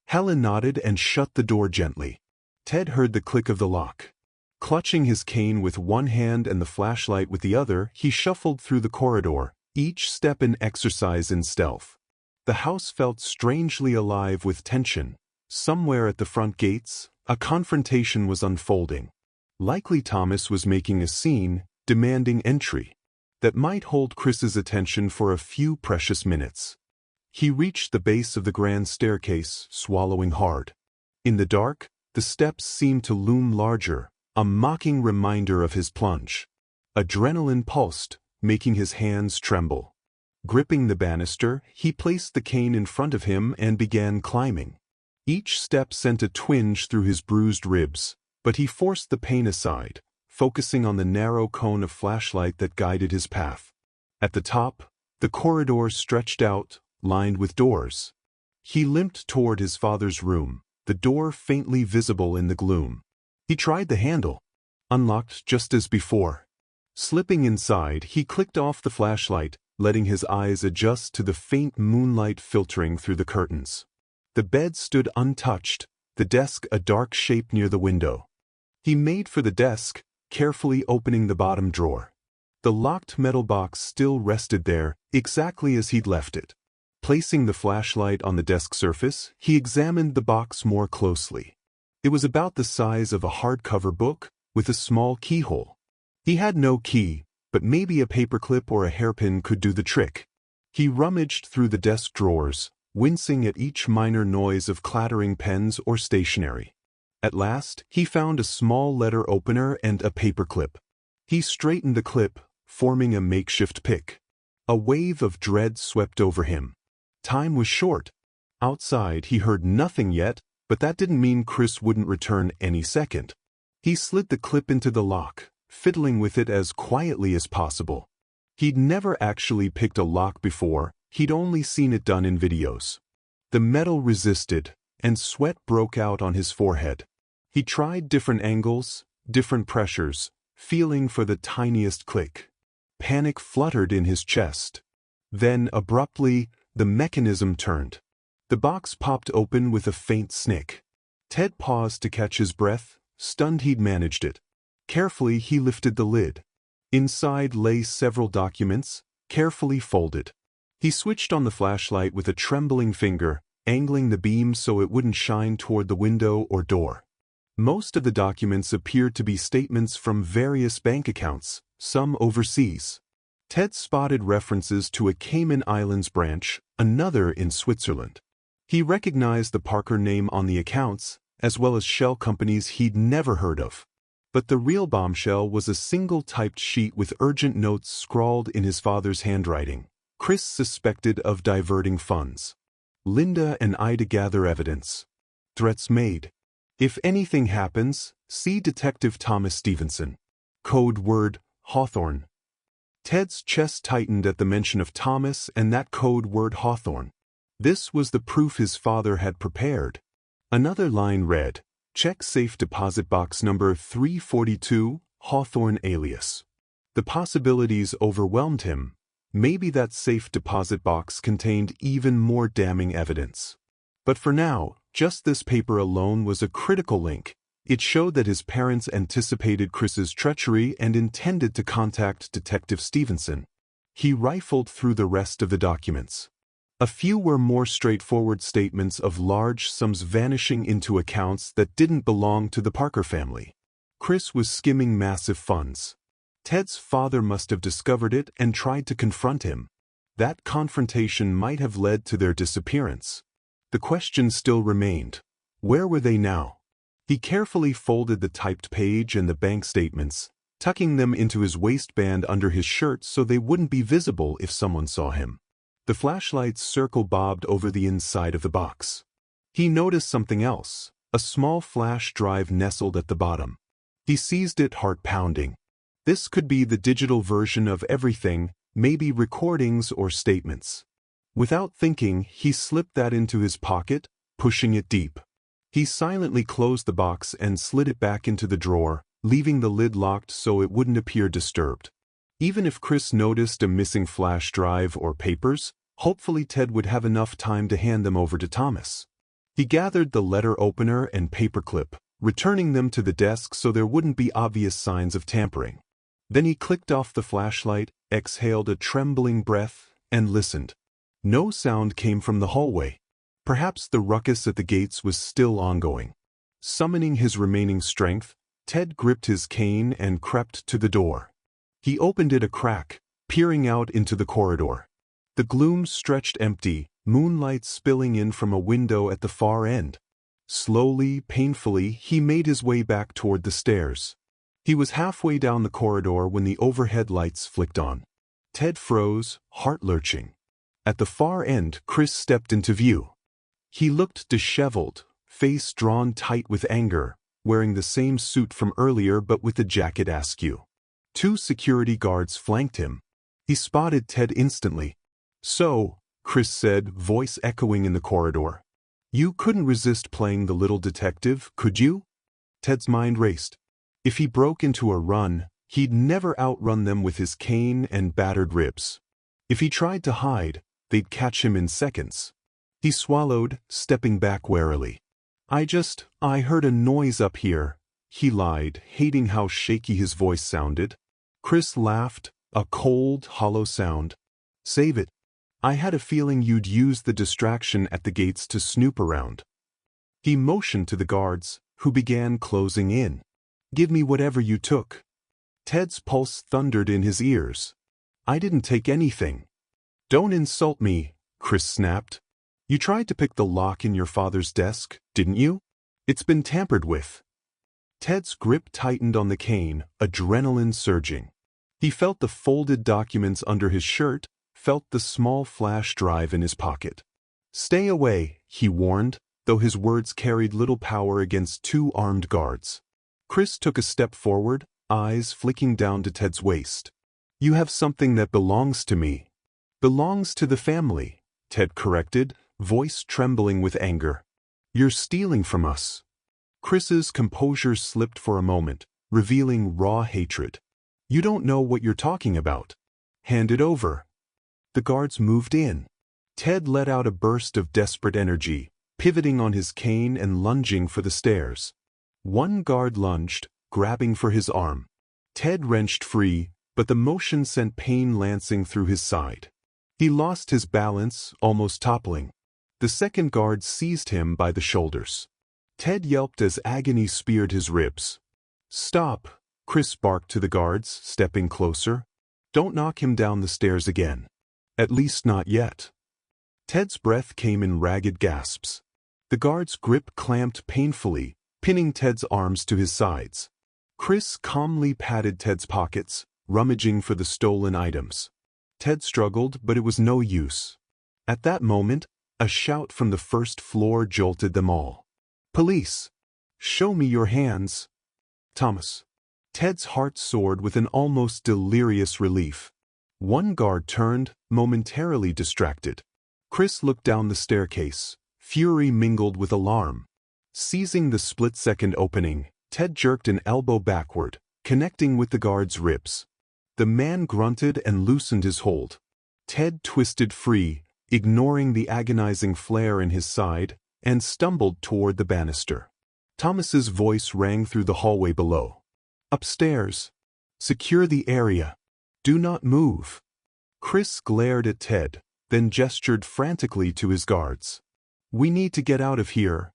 Helen nodded and shut the door gently. Ted heard the click of the lock. Clutching his cane with one hand and the flashlight with the other, he shuffled through the corridor, each step an exercise in stealth. The house felt strangely alive with tension. Somewhere at the front gates, a confrontation was unfolding. Likely Thomas was making a scene, demanding entry. That might hold Chris's attention for a few precious minutes. He reached the base of the grand staircase, swallowing hard. In the dark, the steps seemed to loom larger, a mocking reminder of his plunge. Adrenaline pulsed, making his hands tremble. Gripping the banister, he placed the cane in front of him and began climbing. Each step sent a twinge through his bruised ribs, but he forced the pain aside, focusing on the narrow cone of flashlight that guided his path. At the top, the corridor stretched out, lined with doors. He limped toward his father's room, the door faintly visible in the gloom. He tried the handle, unlocked just as before. Slipping inside, he clicked off the flashlight, letting his eyes adjust to the faint moonlight filtering through the curtains. The bed stood untouched, the desk a dark shape near the window. He made for the desk, carefully opening the bottom drawer. The locked metal box still rested there, exactly as he'd left it. Placing the flashlight on the desk surface, he examined the box more closely. It was about the size of a hardcover book, with a small keyhole. He had no key, but maybe a paperclip or a hairpin could do the trick. He rummaged through the desk drawers, wincing at each minor noise of clattering pens or stationery. At last, he found a small letter opener and a paperclip. He straightened the clip, forming a makeshift pick. A wave of dread swept over him. Time was short. Outside, he heard nothing yet, but that didn't mean Chris wouldn't return any second. He slid the clip into the lock, fiddling with it as quietly as possible. He'd never actually picked a lock before, he'd only seen it done in videos. The metal resisted, and sweat broke out on his forehead. He tried different angles, different pressures, feeling for the tiniest click. Panic fluttered in his chest. Then, abruptly, the mechanism turned. The box popped open with a faint snick. Ted paused to catch his breath, stunned he'd managed it. Carefully, he lifted the lid. Inside lay several documents, carefully folded. He switched on the flashlight with a trembling finger, angling the beam so it wouldn't shine toward the window or door. Most of the documents appeared to be statements from various bank accounts, some overseas. Ted spotted references to a Cayman Islands branch, another in Switzerland. He recognized the Parker name on the accounts, as well as shell companies he'd never heard of. But the real bombshell was a single typed sheet with urgent notes scrawled in his father's handwriting. Chris suspected of diverting funds. Linda and Ida gather evidence. Threats made. If anything happens, see Detective Thomas Stevenson. Code word, Hawthorne. Ted's chest tightened at the mention of Thomas and that code word Hawthorne. This was the proof his father had prepared. Another line read, "Check safe deposit box number 342, Hawthorne alias." The possibilities overwhelmed him. Maybe that safe deposit box contained even more damning evidence. But for now, just this paper alone was a critical link. It showed that his parents anticipated Chris's treachery and intended to contact Detective Stevenson. He rifled through the rest of the documents. A few were more straightforward statements of large sums vanishing into accounts that didn't belong to the Parker family. Chris was skimming massive funds. Ted's father must have discovered it and tried to confront him. That confrontation might have led to their disappearance. The question still remained. Where were they now? He carefully folded the typed page and the bank statements, tucking them into his waistband under his shirt so they wouldn't be visible if someone saw him. The flashlight's circle bobbed over the inside of the box. He noticed something else, a small flash drive nestled at the bottom. He seized it, heart pounding. This could be the digital version of everything, maybe recordings or statements. Without thinking, he slipped that into his pocket, pushing it deep. He silently closed the box and slid it back into the drawer, leaving the lid locked so it wouldn't appear disturbed. Even if Chris noticed a missing flash drive or papers, hopefully Ted would have enough time to hand them over to Thomas. He gathered the letter opener and paperclip, returning them to the desk so there wouldn't be obvious signs of tampering. Then he clicked off the flashlight, exhaled a trembling breath, and listened. No sound came from the hallway. Perhaps the ruckus at the gates was still ongoing. Summoning his remaining strength, Ted gripped his cane and crept to the door. He opened it a crack, peering out into the corridor. The gloom stretched empty, moonlight spilling in from a window at the far end. Slowly, painfully, he made his way back toward the stairs. He was halfway down the corridor when the overhead lights flicked on. Ted froze, heart lurching. At the far end, Chris stepped into view. He looked disheveled, face drawn tight with anger, wearing the same suit from earlier but with the jacket askew. 2 security guards flanked him. He spotted Ted instantly. "So," Chris said, voice echoing in the corridor. "You couldn't resist playing the little detective, could you?" Ted's mind raced. If he broke into a run, he'd never outrun them with his cane and battered ribs. If he tried to hide, they'd catch him in seconds. He swallowed, stepping back warily. I heard a noise up here," he lied, hating how shaky his voice sounded. Chris laughed, a cold, hollow sound. "Save it. I had a feeling you'd use the distraction at the gates to snoop around." He motioned to the guards, who began closing in. "Give me whatever you took." Ted's pulse thundered in his ears. "I didn't take anything." "Don't insult me," Chris snapped. "You tried to pick the lock in your father's desk, didn't you? It's been tampered with." Ted's grip tightened on the cane, adrenaline surging. He felt the folded documents under his shirt, felt the small flash drive in his pocket. "Stay away," he warned, though his words carried little power against 2 armed guards. Chris took a step forward, eyes flicking down to Ted's waist. "You have something that belongs to me." "Belongs to the family," Ted corrected, voice trembling with anger. "You're stealing from us." Chris's composure slipped for a moment, revealing raw hatred. "You don't know what you're talking about. Hand it over." The guards moved in. Ted let out a burst of desperate energy, pivoting on his cane and lunging for the stairs. 1 guard lunged, grabbing for his arm. Ted wrenched free, but the motion sent pain lancing through his side. He lost his balance, almost toppling. The 2nd guard seized him by the shoulders. Ted yelped as agony speared his ribs. "Stop," Chris barked to the guards, stepping closer. "Don't knock him down the stairs again. At least not yet." Ted's breath came in ragged gasps. The guard's grip clamped painfully, pinning Ted's arms to his sides. Chris calmly patted Ted's pockets, rummaging for the stolen items. Ted struggled, but it was no use. At that moment, a shout from the 1st floor jolted them all. "Police! Show me your hands!" "Thomas." Ted's heart soared with an almost delirious relief. 1 guard turned, momentarily distracted. Chris looked down the staircase, fury mingled with alarm. Seizing the split-second opening, Ted jerked an elbow backward, connecting with the guard's ribs. The man grunted and loosened his hold. Ted twisted free, ignoring the agonizing flare in his side, and stumbled toward the banister. Thomas's voice rang through the hallway below. "Upstairs. Secure the area. Do not move." Chris glared at Ted, then gestured frantically to his guards. "We need to get out of here."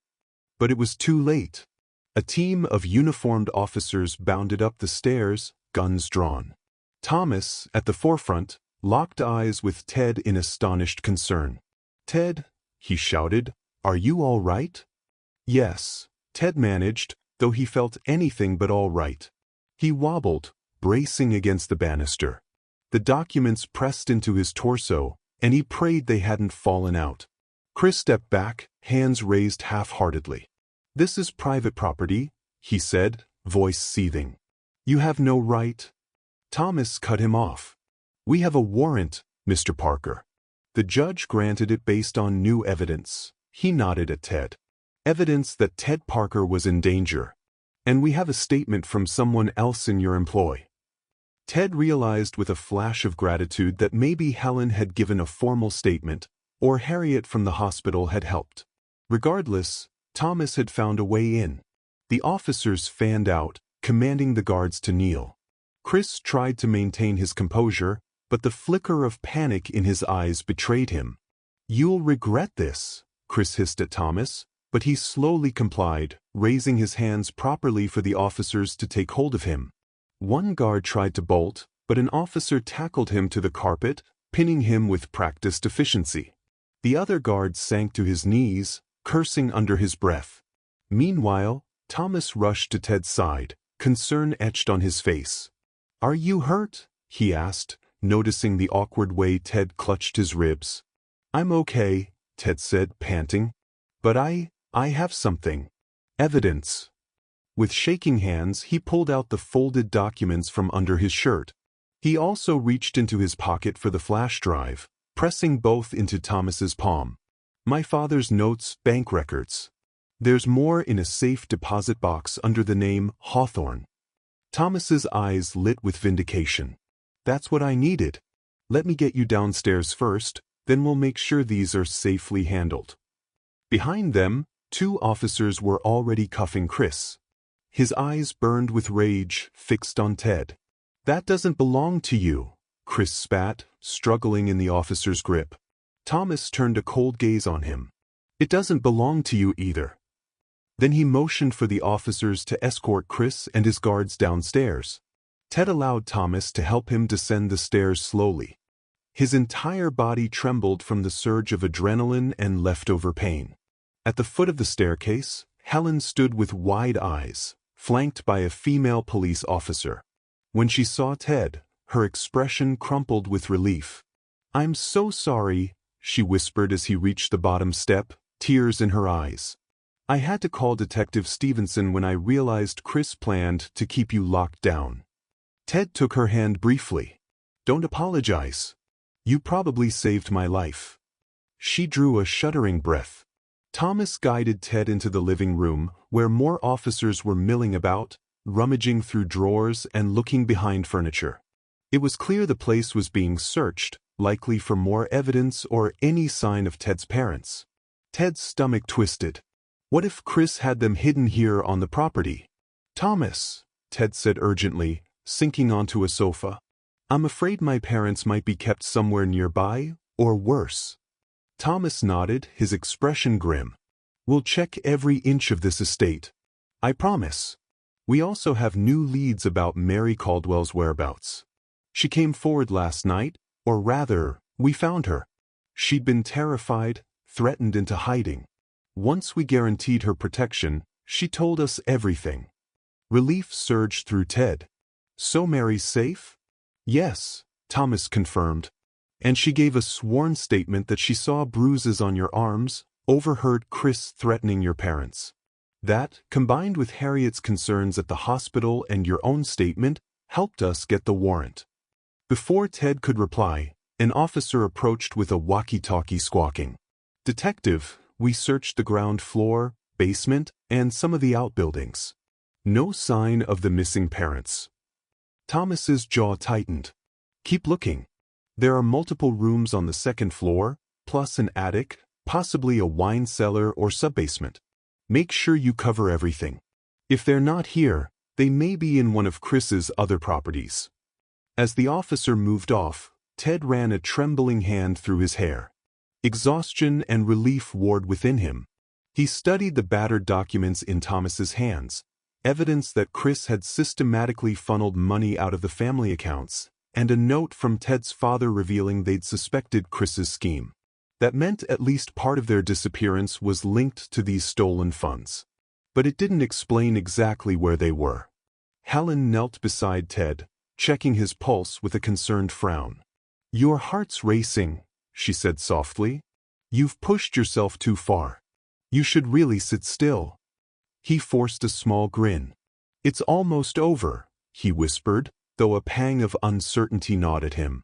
But it was too late. A team of uniformed officers bounded up the stairs, guns drawn. Thomas, at the forefront, locked eyes with Ted in astonished concern. "Ted," he shouted, "are you all right?" "Yes," Ted managed, though he felt anything but all right. He wobbled, bracing against the banister. The documents pressed into his torso, and he prayed they hadn't fallen out. Chris stepped back, hands raised half-heartedly. "This is private property," he said, voice seething. "You have no right." Thomas cut him off. "We have a warrant, Mr. Parker." The judge granted it based on new evidence. He nodded at Ted. "Evidence that Ted Parker was in danger. And we have a statement from someone else in your employ." Ted realized with a flash of gratitude that maybe Helen had given a formal statement, or Harriet from the hospital had helped. Regardless, Thomas had found a way in. The officers fanned out, commanding the guards to kneel. Chris tried to maintain his composure, but the flicker of panic in his eyes betrayed him. "You'll regret this," Chris hissed at Thomas, but he slowly complied, raising his hands properly for the officers to take hold of him. One guard tried to bolt, but an officer tackled him to the carpet, pinning him with practiced efficiency. The other guard sank to his knees, cursing under his breath. Meanwhile, Thomas rushed to Ted's side, concern etched on his face. "Are you hurt?" he asked, noticing the awkward way Ted clutched his ribs. "I'm okay," Ted said, panting. "But I have something. Evidence." With shaking hands, he pulled out the folded documents from under his shirt. He also reached into his pocket for the flash drive, pressing both into Thomas's palm. "My father's notes, bank records. There's more in a safe deposit box under the name Hawthorne." Thomas's eyes lit with vindication. "That's what I needed. Let me get you downstairs first, then we'll make sure these are safely handled." Behind them, two officers were already cuffing Chris. His eyes burned with rage, fixed on Ted. "That doesn't belong to you," Chris spat, struggling in the officer's grip. Thomas turned a cold gaze on him. "It doesn't belong to you either." Then he motioned for the officers to escort Chris and his guards downstairs. Ted allowed Thomas to help him descend the stairs slowly. His entire body trembled from the surge of adrenaline and leftover pain. At the foot of the staircase, Helen stood with wide eyes, flanked by a female police officer. When she saw Ted, her expression crumpled with relief. "I'm so sorry," she whispered as he reached the bottom step, tears in her eyes. "I had to call Detective Stevenson when I realized Chris planned to keep you locked down." Ted took her hand briefly. "Don't apologize. You probably saved my life." She drew a shuddering breath. Thomas guided Ted into the living room, where more officers were milling about, rummaging through drawers and looking behind furniture. It was clear the place was being searched, likely for more evidence or any sign of Ted's parents. Ted's stomach twisted. What if Chris had them hidden here on the property? "Thomas," Ted said urgently, sinking onto a sofa. "I'm afraid my parents might be kept somewhere nearby, or worse." Thomas nodded, his expression grim. "We'll check every inch of this estate. I promise. We also have new leads about Mary Caldwell's whereabouts. She came forward last night, or rather, we found her. She'd been terrified, threatened into hiding. Once we guaranteed her protection, she told us everything." Relief surged through Ted. "So Mary's safe?" "Yes," Thomas confirmed. "And she gave a sworn statement that she saw bruises on your arms, overheard Chris threatening your parents. That, combined with Harriet's concerns at the hospital and your own statement, helped us get the warrant." Before Ted could reply, an officer approached with a walkie-talkie squawking. "Detective, we searched the ground floor, basement, and some of the outbuildings. No sign of the missing parents." Thomas's jaw tightened. "Keep looking. There are multiple rooms on the second floor, plus an attic, possibly a wine cellar or subbasement. Make sure you cover everything. If they're not here, they may be in one of Chris's other properties." As the officer moved off, Ted ran a trembling hand through his hair. Exhaustion and relief warred within him. He studied the battered documents in Thomas's hands, evidence that Chris had systematically funneled money out of the family accounts, and a note from Ted's father revealing they'd suspected Chris's scheme. That meant at least part of their disappearance was linked to these stolen funds. but it didn't explain exactly where they were. Helen knelt beside Ted, checking his pulse with a concerned frown. "Your heart's racing," she said softly. "You've pushed yourself too far. You should really sit still." He forced a small grin. "It's almost over," he whispered, though a pang of uncertainty gnawed at him.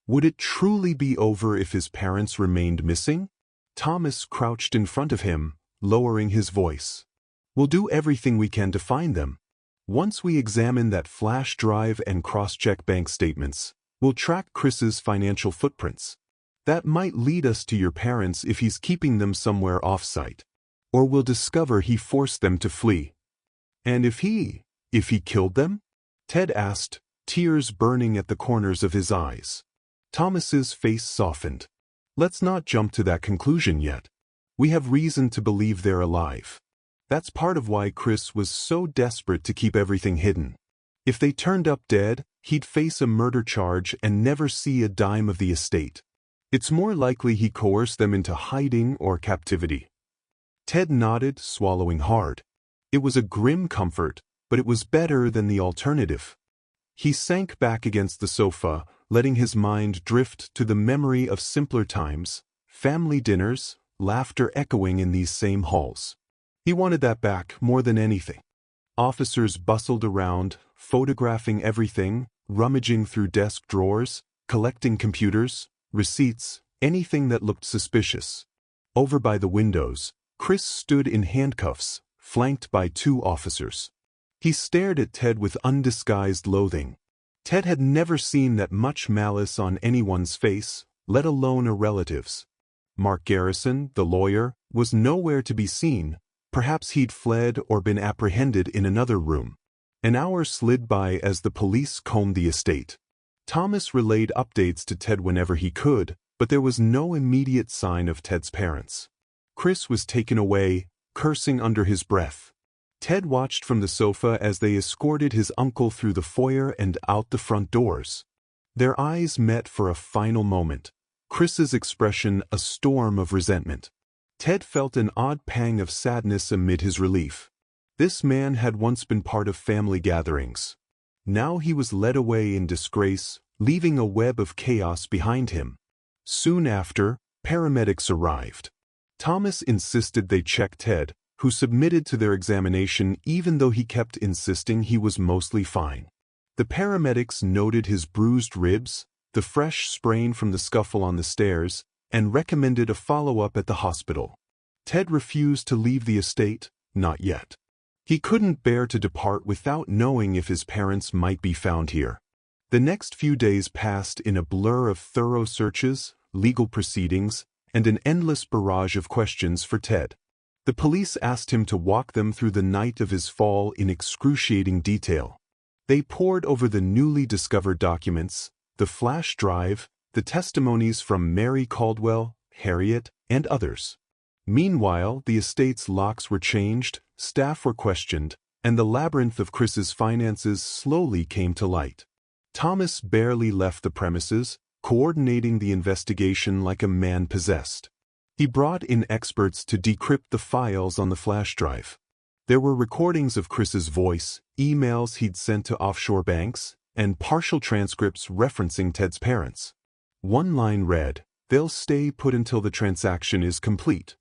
Would it truly be over if his parents remained missing? Thomas crouched in front of him, lowering his voice. "We'll do everything we can to find them. Once we examine that flash drive and cross-check bank statements, we'll track Chris's financial footprints. That might lead us to your parents if he's keeping them somewhere off-site. Or we'll discover he forced them to flee." "And if he killed them?" Ted asked, tears burning at the corners of his eyes. Thomas's face softened. "Let's not jump to that conclusion yet. We have reason to believe they're alive. That's part of why Chris was so desperate to keep everything hidden. If they turned up dead, he'd face a murder charge and never see a dime of the estate. It's more likely he coerced them into hiding or captivity." Ted nodded, swallowing hard. It was a grim comfort, but it was better than the alternative. He sank back against the sofa, letting his mind drift to the memory of simpler times, family dinners, laughter echoing in these same halls. He wanted that back more than anything. Officers bustled around, photographing everything, rummaging through desk drawers, collecting computers, receipts, anything that looked suspicious. Over by the windows, Chris stood in handcuffs, flanked by 2 officers. He stared at Ted with undisguised loathing. Ted had never seen that much malice on anyone's face, let alone a relative's. Mark Garrison, the lawyer, was nowhere to be seen. Perhaps he'd fled or been apprehended in another room. An hour slid by as the police combed the estate. Thomas relayed updates to Ted whenever he could, but there was no immediate sign of Ted's parents. Chris was taken away, cursing under his breath. Ted watched from the sofa as they escorted his uncle through the foyer and out the front doors. Their eyes met for a final moment, Chris's expression a storm of resentment. Ted felt an odd pang of sadness amid his relief. This man had once been part of family gatherings. Now he was led away in disgrace, leaving a web of chaos behind him. Soon after, paramedics arrived. Thomas insisted they check Ted, who submitted to their examination even though he kept insisting he was mostly fine. The paramedics noted his bruised ribs, the fresh sprain from the scuffle on the stairs, and recommended a follow-up at the hospital. Ted refused to leave the estate, not yet. He couldn't bear to depart without knowing if his parents might be found here. The next few days passed in a blur of thorough searches, legal proceedings, and an endless barrage of questions for Ted. The police asked him to walk them through the night of his fall in excruciating detail. They pored over the newly discovered documents, the flash drive, the testimonies from Mary Caldwell, Harriet, and others. Meanwhile, the estate's locks were changed, staff were questioned, and the labyrinth of Chris's finances slowly came to light. Thomas barely left the premises, coordinating the investigation like a man possessed. He brought in experts to decrypt the files on the flash drive. There were recordings of Chris's voice, emails he'd sent to offshore banks, and partial transcripts referencing Ted's parents. One line read, "They'll stay put until the transaction is complete."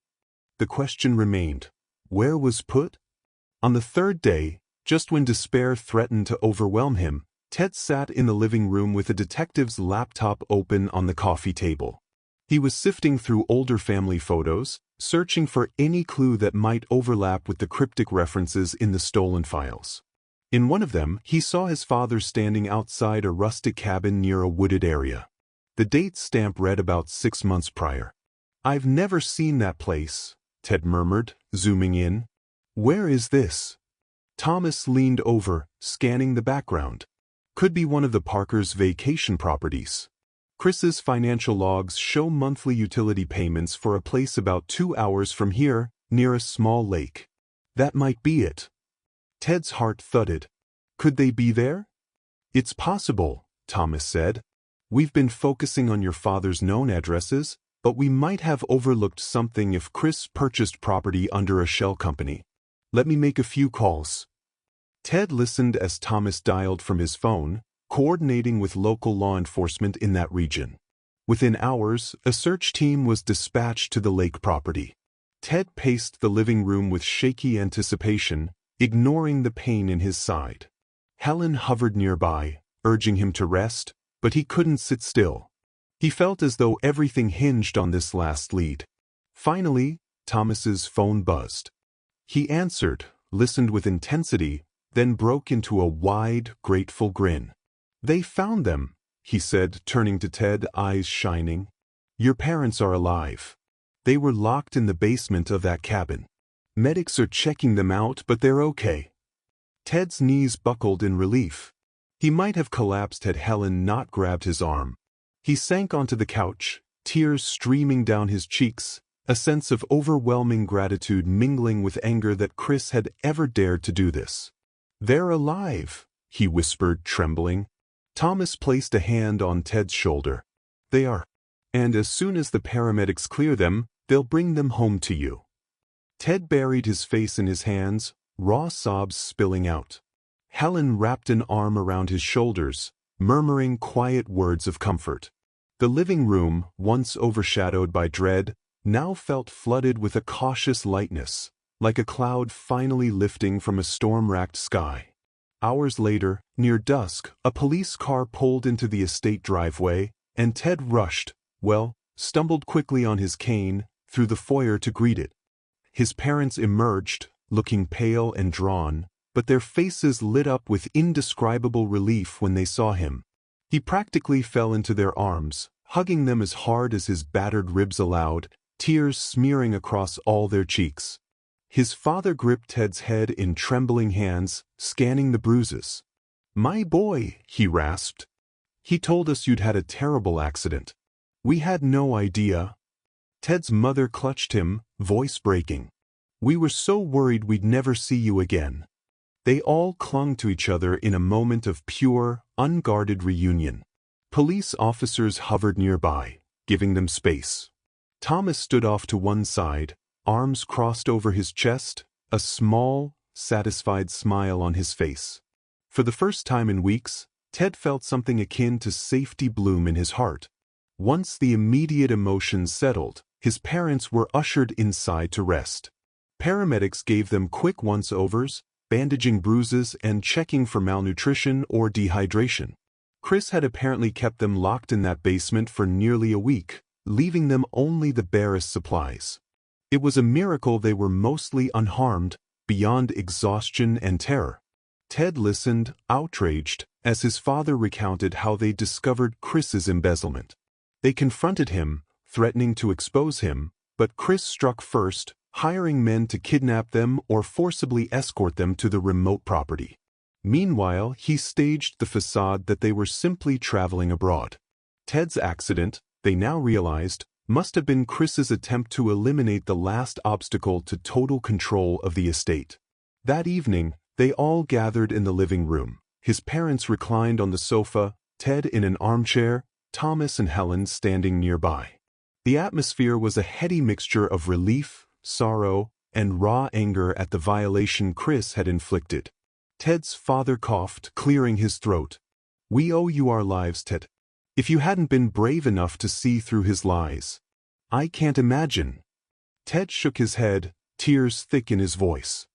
The question remained, where was put? On the 3rd day, just when despair threatened to overwhelm him, Ted sat in the living room with a detective's laptop open on the coffee table. He was sifting through older family photos, searching for any clue that might overlap with the cryptic references in the stolen files. In one of them, he saw his father standing outside a rustic cabin near a wooded area. The date stamp read about 6 months prior. "I've never seen that place," Ted murmured, zooming in. "Where is this?" Thomas leaned over, scanning the background. Could be one of the Parkers' vacation properties. Chris's financial logs show monthly utility payments for a place about 2 hours from here, near a small lake. That might be it. Ted's heart thudded. Could they be there? "It's possible," Thomas said. "We've been focusing on your father's known addresses, but we might have overlooked something if Chris purchased property under a shell company. Let me make a few calls. Ted listened as Thomas dialed from his phone, coordinating with local law enforcement in that region. Within hours, a search team was dispatched to the lake property. Ted paced the living room with shaky anticipation, ignoring the pain in his side. Helen hovered nearby, urging him to rest, but he couldn't sit still. He felt as though everything hinged on this last lead. Finally, Thomas's phone buzzed. He answered, listened with intensity, then broke into a wide, grateful grin. "They found them," he said, turning to Ted, eyes shining. "Your parents are alive. They were locked in the basement of that cabin. Medics are checking them out, but they're okay." Ted's knees buckled in relief. He might have collapsed had Helen not grabbed his arm. He sank onto the couch, tears streaming down his cheeks, a sense of overwhelming gratitude mingling with anger that Chris had ever dared to do this. "They're alive," he whispered, trembling. Thomas placed a hand on Ted's shoulder. "They are. And as soon as the paramedics clear them, they'll bring them home to you." Ted buried his face in his hands, raw sobs spilling out. Helen wrapped an arm around his shoulders, murmuring quiet words of comfort. The living room, once overshadowed by dread, now felt flooded with a cautious lightness, like a cloud finally lifting from a storm-racked sky. Hours later, near dusk, a police car pulled into the estate driveway, and Ted stumbled quickly on his cane, through the foyer to greet it. His parents emerged, looking pale and drawn, but their faces lit up with indescribable relief when they saw him. He practically fell into their arms, hugging them as hard as his battered ribs allowed, tears smearing across all their cheeks. His father gripped Ted's head in trembling hands, scanning the bruises. "My boy," he rasped. "He told us you'd had a terrible accident. We had no idea." Ted's mother clutched him, voice breaking. "We were so worried we'd never see you again." They all clung to each other in a moment of pure, unguarded reunion. Police officers hovered nearby, giving them space. Thomas stood off to one side, arms crossed over his chest, a small, satisfied smile on his face. For the first time in weeks, Ted felt something akin to safety bloom in his heart. Once the immediate emotions settled, his parents were ushered inside to rest. Paramedics gave them quick once-overs, bandaging bruises and checking for malnutrition or dehydration. Chris had apparently kept them locked in that basement for nearly a week, leaving them only the barest supplies. It was a miracle they were mostly unharmed, beyond exhaustion and terror. Ted listened, outraged, as his father recounted how they discovered Chris's embezzlement. They confronted him, threatening to expose him, but Chris struck first, hiring men to kidnap them or forcibly escort them to the remote property. Meanwhile, he staged the facade that they were simply traveling abroad. Ted's accident, they now realized, must have been Chris's attempt to eliminate the last obstacle to total control of the estate. That evening, they all gathered in the living room. His parents reclined on the sofa, Ted in an armchair, Thomas and Helen standing nearby. The atmosphere was a heady mixture of relief, sorrow, and raw anger at the violation Chris had inflicted. Ted's father coughed, clearing his throat. "We owe you our lives, Ted. If you hadn't been brave enough to see through his lies." "I can't imagine." Ted shook his head, tears thick in his voice.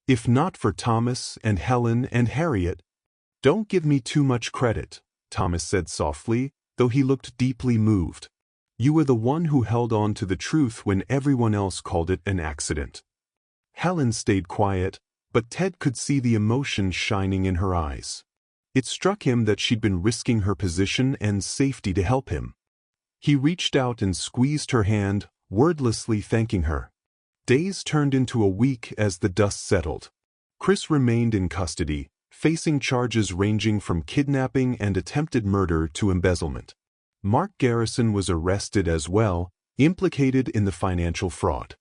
"If not for Thomas and Helen and Harriet." "Don't give me too much credit," Thomas said softly, though he looked deeply moved. "You were the one who held on to the truth when everyone else called it an accident." Helen stayed quiet, but Ted could see the emotion shining in her eyes. It struck him that she'd been risking her position and safety to help him. He reached out and squeezed her hand, wordlessly thanking her. Days turned into a week as the dust settled. Chris remained in custody, facing charges ranging from kidnapping and attempted murder to embezzlement. Mark Garrison was arrested as well, implicated in the financial fraud.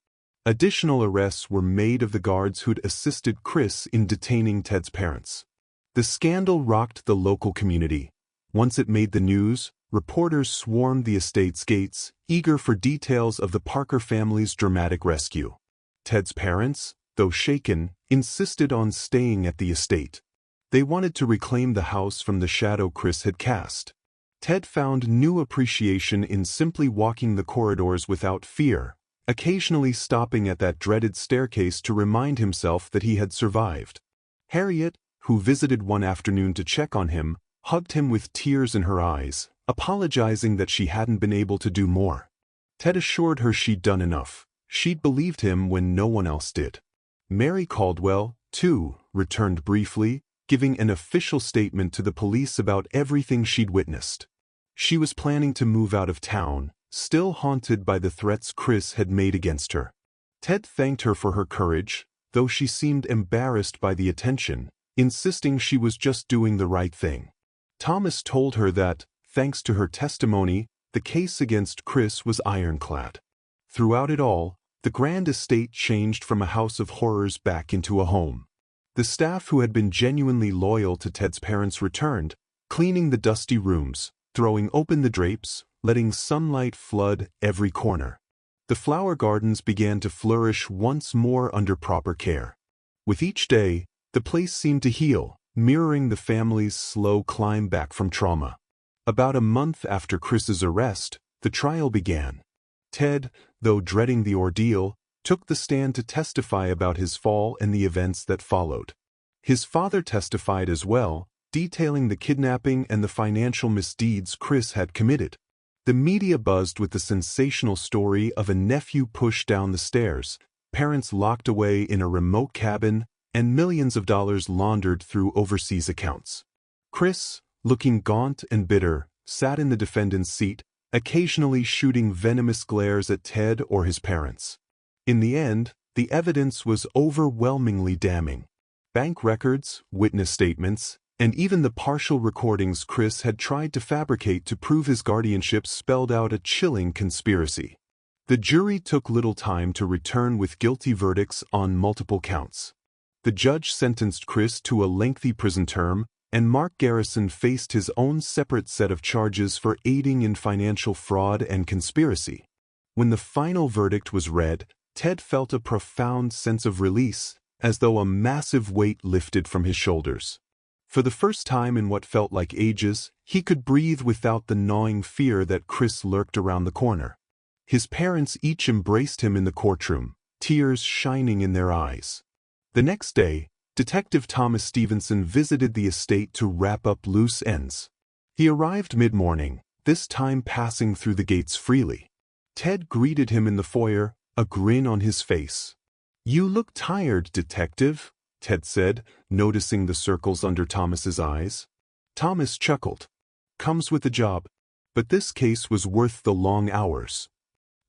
Additional arrests were made of the guards who'd assisted Chris in detaining Ted's parents. The scandal rocked the local community. Once it made the news, reporters swarmed the estate's gates, eager for details of the Parker family's dramatic rescue. Ted's parents, though shaken, insisted on staying at the estate. They wanted to reclaim the house from the shadow Chris had cast. Ted found new appreciation in simply walking the corridors without fear, occasionally stopping at that dreaded staircase to remind himself that he had survived. Harriet, who visited one afternoon to check on him, hugged him with tears in her eyes, apologizing that she hadn't been able to do more. Ted assured her she'd done enough. She'd believed him when no one else did. Mary Caldwell, too, returned briefly, giving an official statement to the police about everything she'd witnessed. She was planning to move out of town, still haunted by the threats Chris had made against her. Ted thanked her for her courage, though she seemed embarrassed by the attention, insisting she was just doing the right thing. Thomas told her that, thanks to her testimony, the case against Chris was ironclad. Throughout it all, the grand estate changed from a house of horrors back into a home. The staff who had been genuinely loyal to Ted's parents returned, cleaning the dusty rooms, throwing open the drapes, letting sunlight flood every corner. The flower gardens began to flourish once more under proper care. With each day, the place seemed to heal, mirroring the family's slow climb back from trauma. About a month after Chris's arrest, the trial began. Ted, though dreading the ordeal, took the stand to testify about his fall and the events that followed. His father testified as well, detailing the kidnapping and the financial misdeeds Chris had committed. The media buzzed with the sensational story of a nephew pushed down the stairs, parents locked away in a remote cabin, and millions of dollars laundered through overseas accounts. Chris, looking gaunt and bitter, sat in the defendant's seat, occasionally shooting venomous glares at Ted or his parents. In the end, the evidence was overwhelmingly damning. Bank records, witness statements, and even the partial recordings Chris had tried to fabricate to prove his guardianship spelled out a chilling conspiracy. The jury took little time to return with guilty verdicts on multiple counts. The judge sentenced Chris to a lengthy prison term, and Mark Garrison faced his own separate set of charges for aiding in financial fraud and conspiracy. When the final verdict was read, Ted felt a profound sense of release, as though a massive weight lifted from his shoulders. For the first time in what felt like ages, he could breathe without the gnawing fear that Chris lurked around the corner. His parents each embraced him in the courtroom, tears shining in their eyes. The next day, Detective Thomas Stevenson visited the estate to wrap up loose ends. He arrived mid-morning, this time passing through the gates freely. Ted greeted him in the foyer, a grin on his face. "You look tired, Detective," Ted said, noticing the circles under Thomas's eyes. Thomas chuckled. "Comes with the job. But this case was worth the long hours."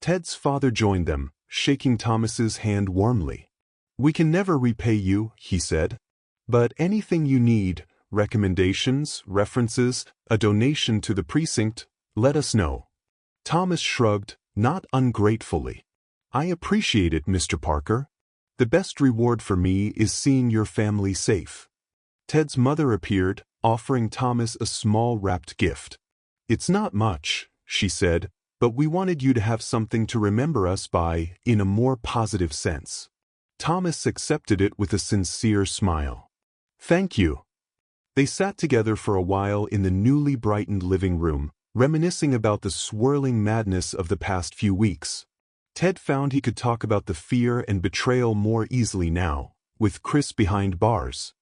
Ted's father joined them, shaking Thomas's hand warmly. "We can never repay you," he said. "But anything you need, recommendations, references, a donation to the precinct, let us know." Thomas shrugged, not ungratefully. "I appreciate it, Mr. Parker. The best reward for me is seeing your family safe." Ted's mother appeared, offering Thomas a small wrapped gift. "It's not much," she said, "but we wanted you to have something to remember us by in a more positive sense." Thomas accepted it with a sincere smile. "Thank you." They sat together for a while in the newly brightened living room, reminiscing about the swirling madness of the past few weeks. Ted found he could talk about the fear and betrayal more easily now, with Chris behind bars.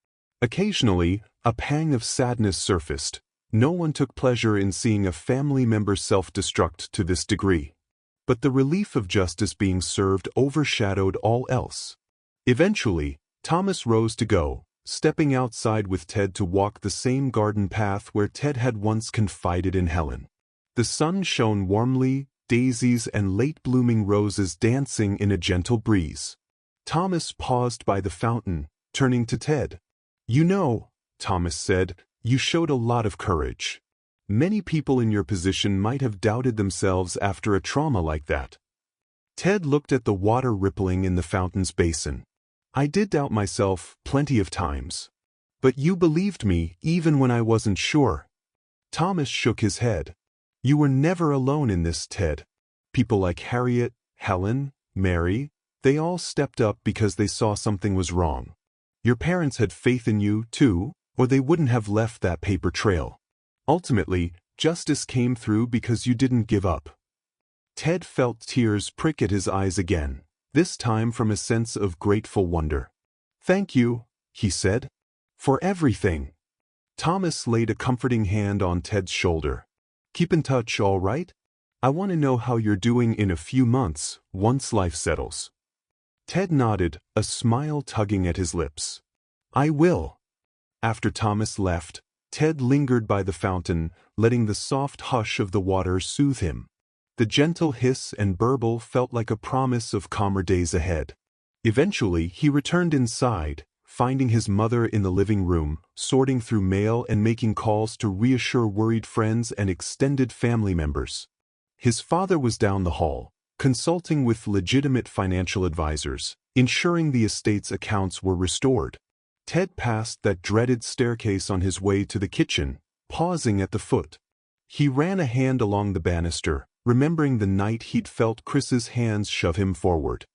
Occasionally, a pang of sadness surfaced. No one took pleasure in seeing a family member self-destruct to this degree. But the relief of justice being served overshadowed all else. Eventually, Thomas rose to go, stepping outside with Ted to walk the same garden path where Ted had once confided in Helen. The sun shone warmly, daisies and late-blooming roses dancing in a gentle breeze. Thomas paused by the fountain, turning to Ted. "You know," Thomas said, "you showed a lot of courage. Many people in your position might have doubted themselves after a trauma like that." Ted looked at the water rippling in the fountain's basin. "I did doubt myself plenty of times. But you believed me even when I wasn't sure." Thomas shook his head. "You were never alone in this, Ted. People like Harriet, Helen, Mary, They all stepped up because they saw something was wrong. Your parents had faith in you, too, or they wouldn't have left that paper trail. Ultimately, justice came through because you didn't give up. Ted felt tears prick at his eyes again, this time from a sense of grateful wonder. "Thank you," he said, "for everything." Thomas laid a comforting hand on Ted's shoulder. "Keep in touch, all right? I want to know how you're doing in a few months, once life settles." Ted nodded, a smile tugging at his lips. "I will." After Thomas left, Ted lingered by the fountain, letting the soft hush of the water soothe him. The gentle hiss and burble felt like a promise of calmer days ahead. Eventually, he returned inside, finding his mother in the living room, sorting through mail and making calls to reassure worried friends and extended family members. His father was down the hall, consulting with legitimate financial advisors, ensuring the estate's accounts were restored. Ted passed that dreaded staircase on his way to the kitchen, pausing at the foot. He ran a hand along the banister, remembering the night he'd felt Chris's hands shove him forward.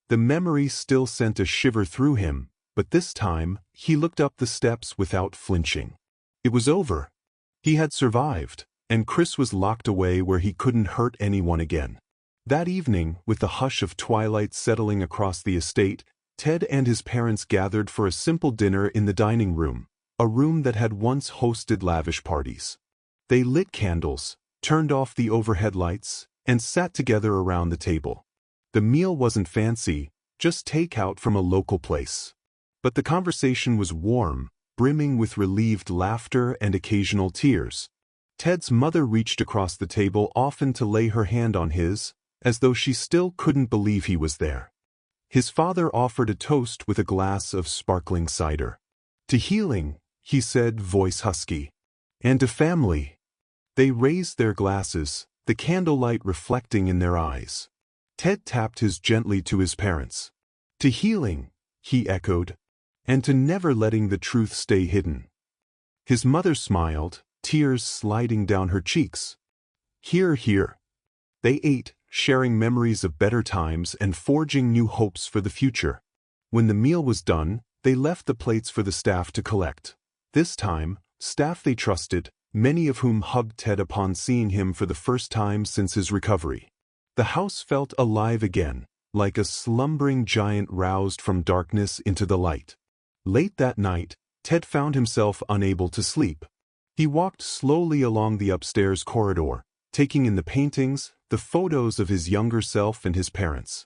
The memory still sent a shiver through him, but this time, he looked up the steps without flinching. It was over. He had survived, and Chris was locked away where he couldn't hurt anyone again. That evening, with the hush of twilight settling across the estate, Ted and his parents gathered for a simple dinner in the dining room, a room that had once hosted lavish parties. They lit candles, turned off the overhead lights, and sat together around the table. The meal wasn't fancy, just takeout from a local place. But the conversation was warm, brimming with relieved laughter and occasional tears. Ted's mother reached across the table often to lay her hand on his, as though she still couldn't believe he was there. His father offered a toast with a glass of sparkling cider. "To healing," he said, voice husky. "And to family." They raised their glasses, the candlelight reflecting in their eyes. Ted tapped his gently to his parents. "To healing," he echoed, "and to never letting the truth stay hidden." His mother smiled, tears sliding down her cheeks. "Hear, hear." They ate, sharing memories of better times and forging new hopes for the future. When the meal was done, they left the plates for the staff to collect. This time, staff they trusted, many of whom hugged Ted upon seeing him for the first time since his recovery. The house felt alive again, like a slumbering giant roused from darkness into the light. Late that night, Ted found himself unable to sleep. He walked slowly along the upstairs corridor, taking in the paintings, the photos of his younger self and his parents.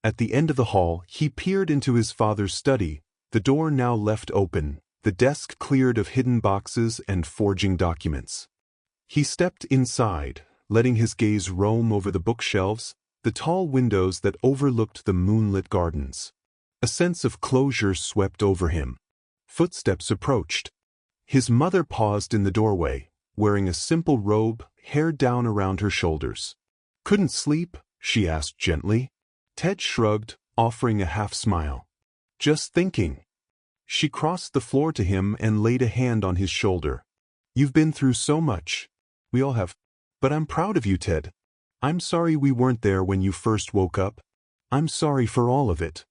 At the end of the hall, he peered into his father's study, the door now left open, the desk cleared of hidden boxes and forging documents. He stepped inside, letting his gaze roam over the bookshelves, the tall windows that overlooked the moonlit gardens. A sense of closure swept over him. Footsteps approached. His mother paused in the doorway, wearing a simple robe, hair down around her shoulders. "Couldn't sleep?" she asked gently. Ted shrugged, offering a half-smile. "Just thinking." She crossed the floor to him and laid a hand on his shoulder. "You've been through so much. We all have. But I'm proud of you, Ted. I'm sorry we weren't there when you first woke up. I'm sorry for all of it."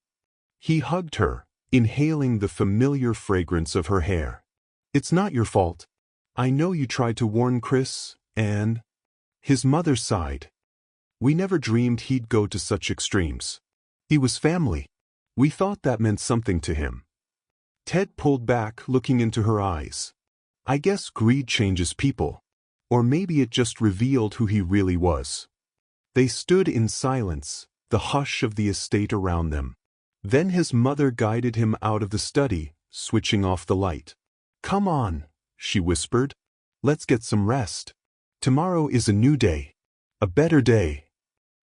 He hugged her, inhaling the familiar fragrance of her hair. "It's not your fault. I know you tried to warn Chris, and—" His mother sighed. "We never dreamed he'd go to such extremes. He was family. We thought that meant something to him." Ted pulled back, looking into her eyes. "I guess greed changes people. Or maybe it just revealed who he really was." They stood in silence, the hush of the estate around them. Then his mother guided him out of the study, switching off the light. "Come on," she whispered. "Let's get some rest. Tomorrow is a new day. A better day."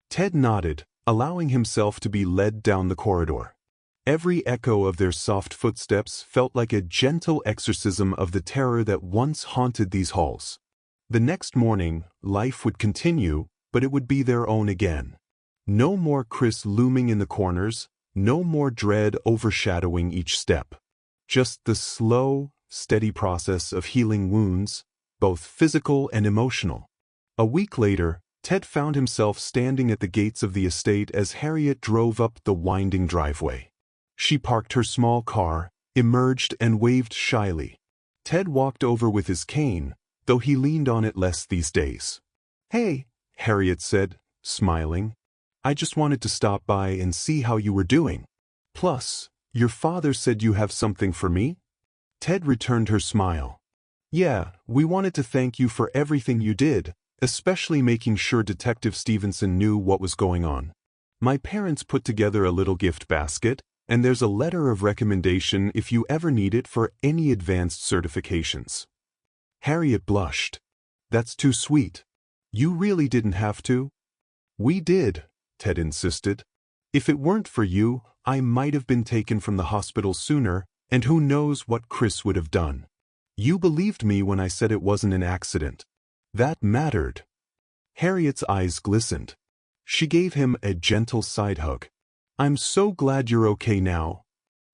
Ted nodded, allowing himself to be led down the corridor. Every echo of their soft footsteps felt like a gentle exorcism of the terror that once haunted these halls. The next morning, life would continue, but it would be their own again. No more Chris looming in the corners, no more dread overshadowing each step. Just the slow, steady process of healing wounds, both physical and emotional. A week later, Ted found himself standing at the gates of the estate as Harriet drove up the winding driveway. She parked her small car, emerged and waved shyly. Ted walked over with his cane, though he leaned on it less these days. "Hey," Harriet said, smiling. "I just wanted to stop by and see how you were doing. Plus, your father said you have something for me?" Ted returned her smile. "Yeah, we wanted to thank you for everything you did, especially making sure Detective Stevenson knew what was going on. My parents put together a little gift basket, and there's a letter of recommendation if you ever need it for any advanced certifications." Harriet blushed. "That's too sweet. You really didn't have to." "We did," Ted insisted. "If it weren't for you, I might have been taken from the hospital sooner, and who knows what Chris would have done. You believed me when I said it wasn't an accident. That mattered." Harriet's eyes glistened. She gave him a gentle side hug. "I'm so glad you're okay now."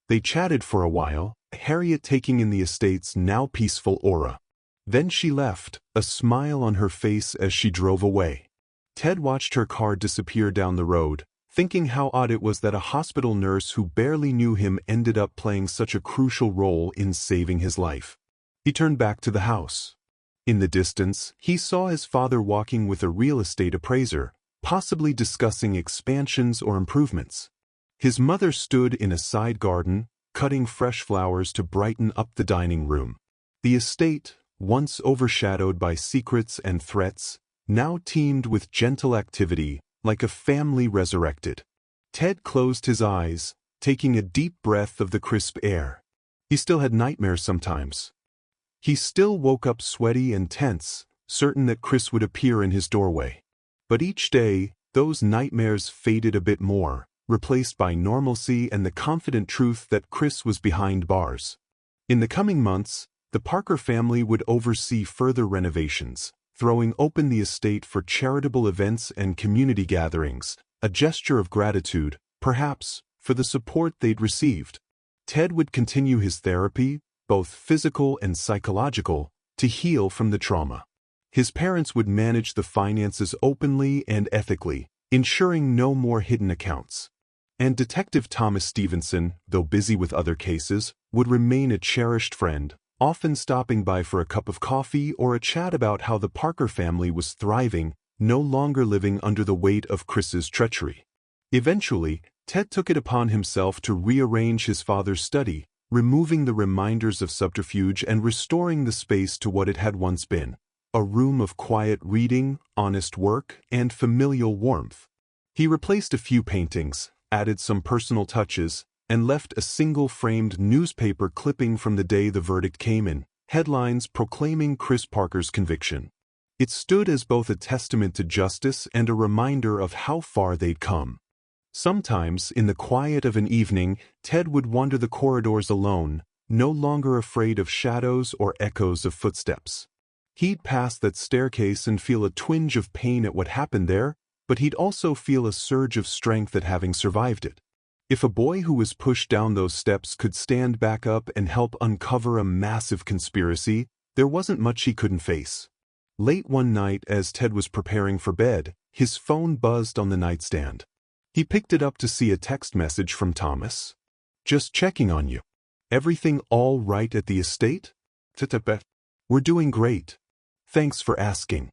They chatted for a while, Harriet taking in the estate's now peaceful aura. Then she left, a smile on her face as she drove away. Ted watched her car disappear down the road, thinking how odd it was that a hospital nurse who barely knew him ended up playing such a crucial role in saving his life. He turned back to the house. In the distance, he saw his father walking with a real estate appraiser, possibly discussing expansions or improvements. His mother stood in a side garden, cutting fresh flowers to brighten up the dining room. The estate, once overshadowed by secrets and threats, now teemed with gentle activity, like a family resurrected. Ted closed his eyes, taking a deep breath of the crisp air. He still had nightmares sometimes. He still woke up sweaty and tense, certain that Chris would appear in his doorway. But each day, those nightmares faded a bit more, replaced by normalcy and the confident truth that Chris was behind bars. In the coming months, the Parker family would oversee further renovations, throwing open the estate for charitable events and community gatherings, a gesture of gratitude, perhaps, for the support they'd received. Ted would continue his therapy, both physical and psychological, to heal from the trauma. His parents would manage the finances openly and ethically, ensuring no more hidden accounts. And Detective Thomas Stevenson, though busy with other cases, would remain a cherished friend, often stopping by for a cup of coffee or a chat about how the Parker family was thriving, no longer living under the weight of Chris's treachery. Eventually, Ted took it upon himself to rearrange his father's study, removing the reminders of subterfuge and restoring the space to what it had once been, a room of quiet reading, honest work, and familial warmth. He replaced a few paintings, added some personal touches, and left a single framed newspaper clipping from the day the verdict came in, headlines proclaiming Chris Parker's conviction. It stood as both a testament to justice and a reminder of how far they'd come. Sometimes, in the quiet of an evening, Ted would wander the corridors alone, no longer afraid of shadows or echoes of footsteps. He'd pass that staircase and feel a twinge of pain at what happened there, but he'd also feel a surge of strength at having survived it. If a boy who was pushed down those steps could stand back up and help uncover a massive conspiracy, there wasn't much he couldn't face. Late one night, as Ted was preparing for bed, his phone buzzed on the nightstand. He picked it up to see a text message from Thomas. "Just checking on you. Everything all right at the estate? We're doing great. Thanks for asking.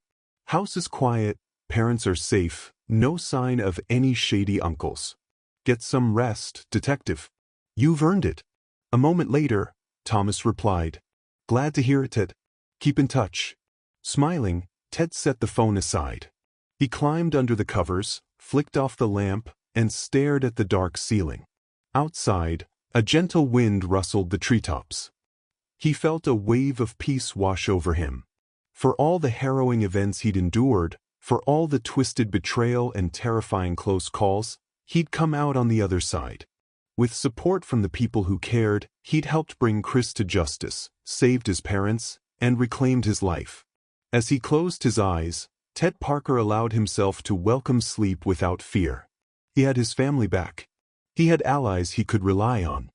House is quiet, parents are safe, no sign of any shady uncles. Get some rest, detective. You've earned it." A moment later, Thomas replied, "Glad to hear it, Ted. Keep in touch." Smiling, Ted set the phone aside. He climbed under the covers, flicked off the lamp, and stared at the dark ceiling. Outside, a gentle wind rustled the treetops. He felt a wave of peace wash over him. For all the harrowing events he'd endured, for all the twisted betrayal and terrifying close calls, he'd come out on the other side. With support from the people who cared, he'd helped bring Chris to justice, saved his parents, and reclaimed his life. As he closed his eyes, Ted Parker allowed himself to welcome sleep without fear. He had his family back. He had allies he could rely on.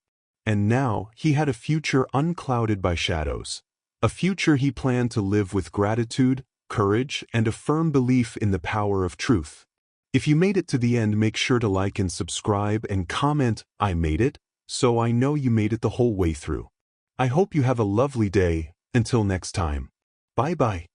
And now he had a future unclouded by shadows. A future he planned to live with gratitude, courage and a firm belief in the power of truth. If you made it to the end, make sure to like and subscribe and comment, "I made it," so I know you made it the whole way through. I hope you have a lovely day. Until next time. Bye-bye.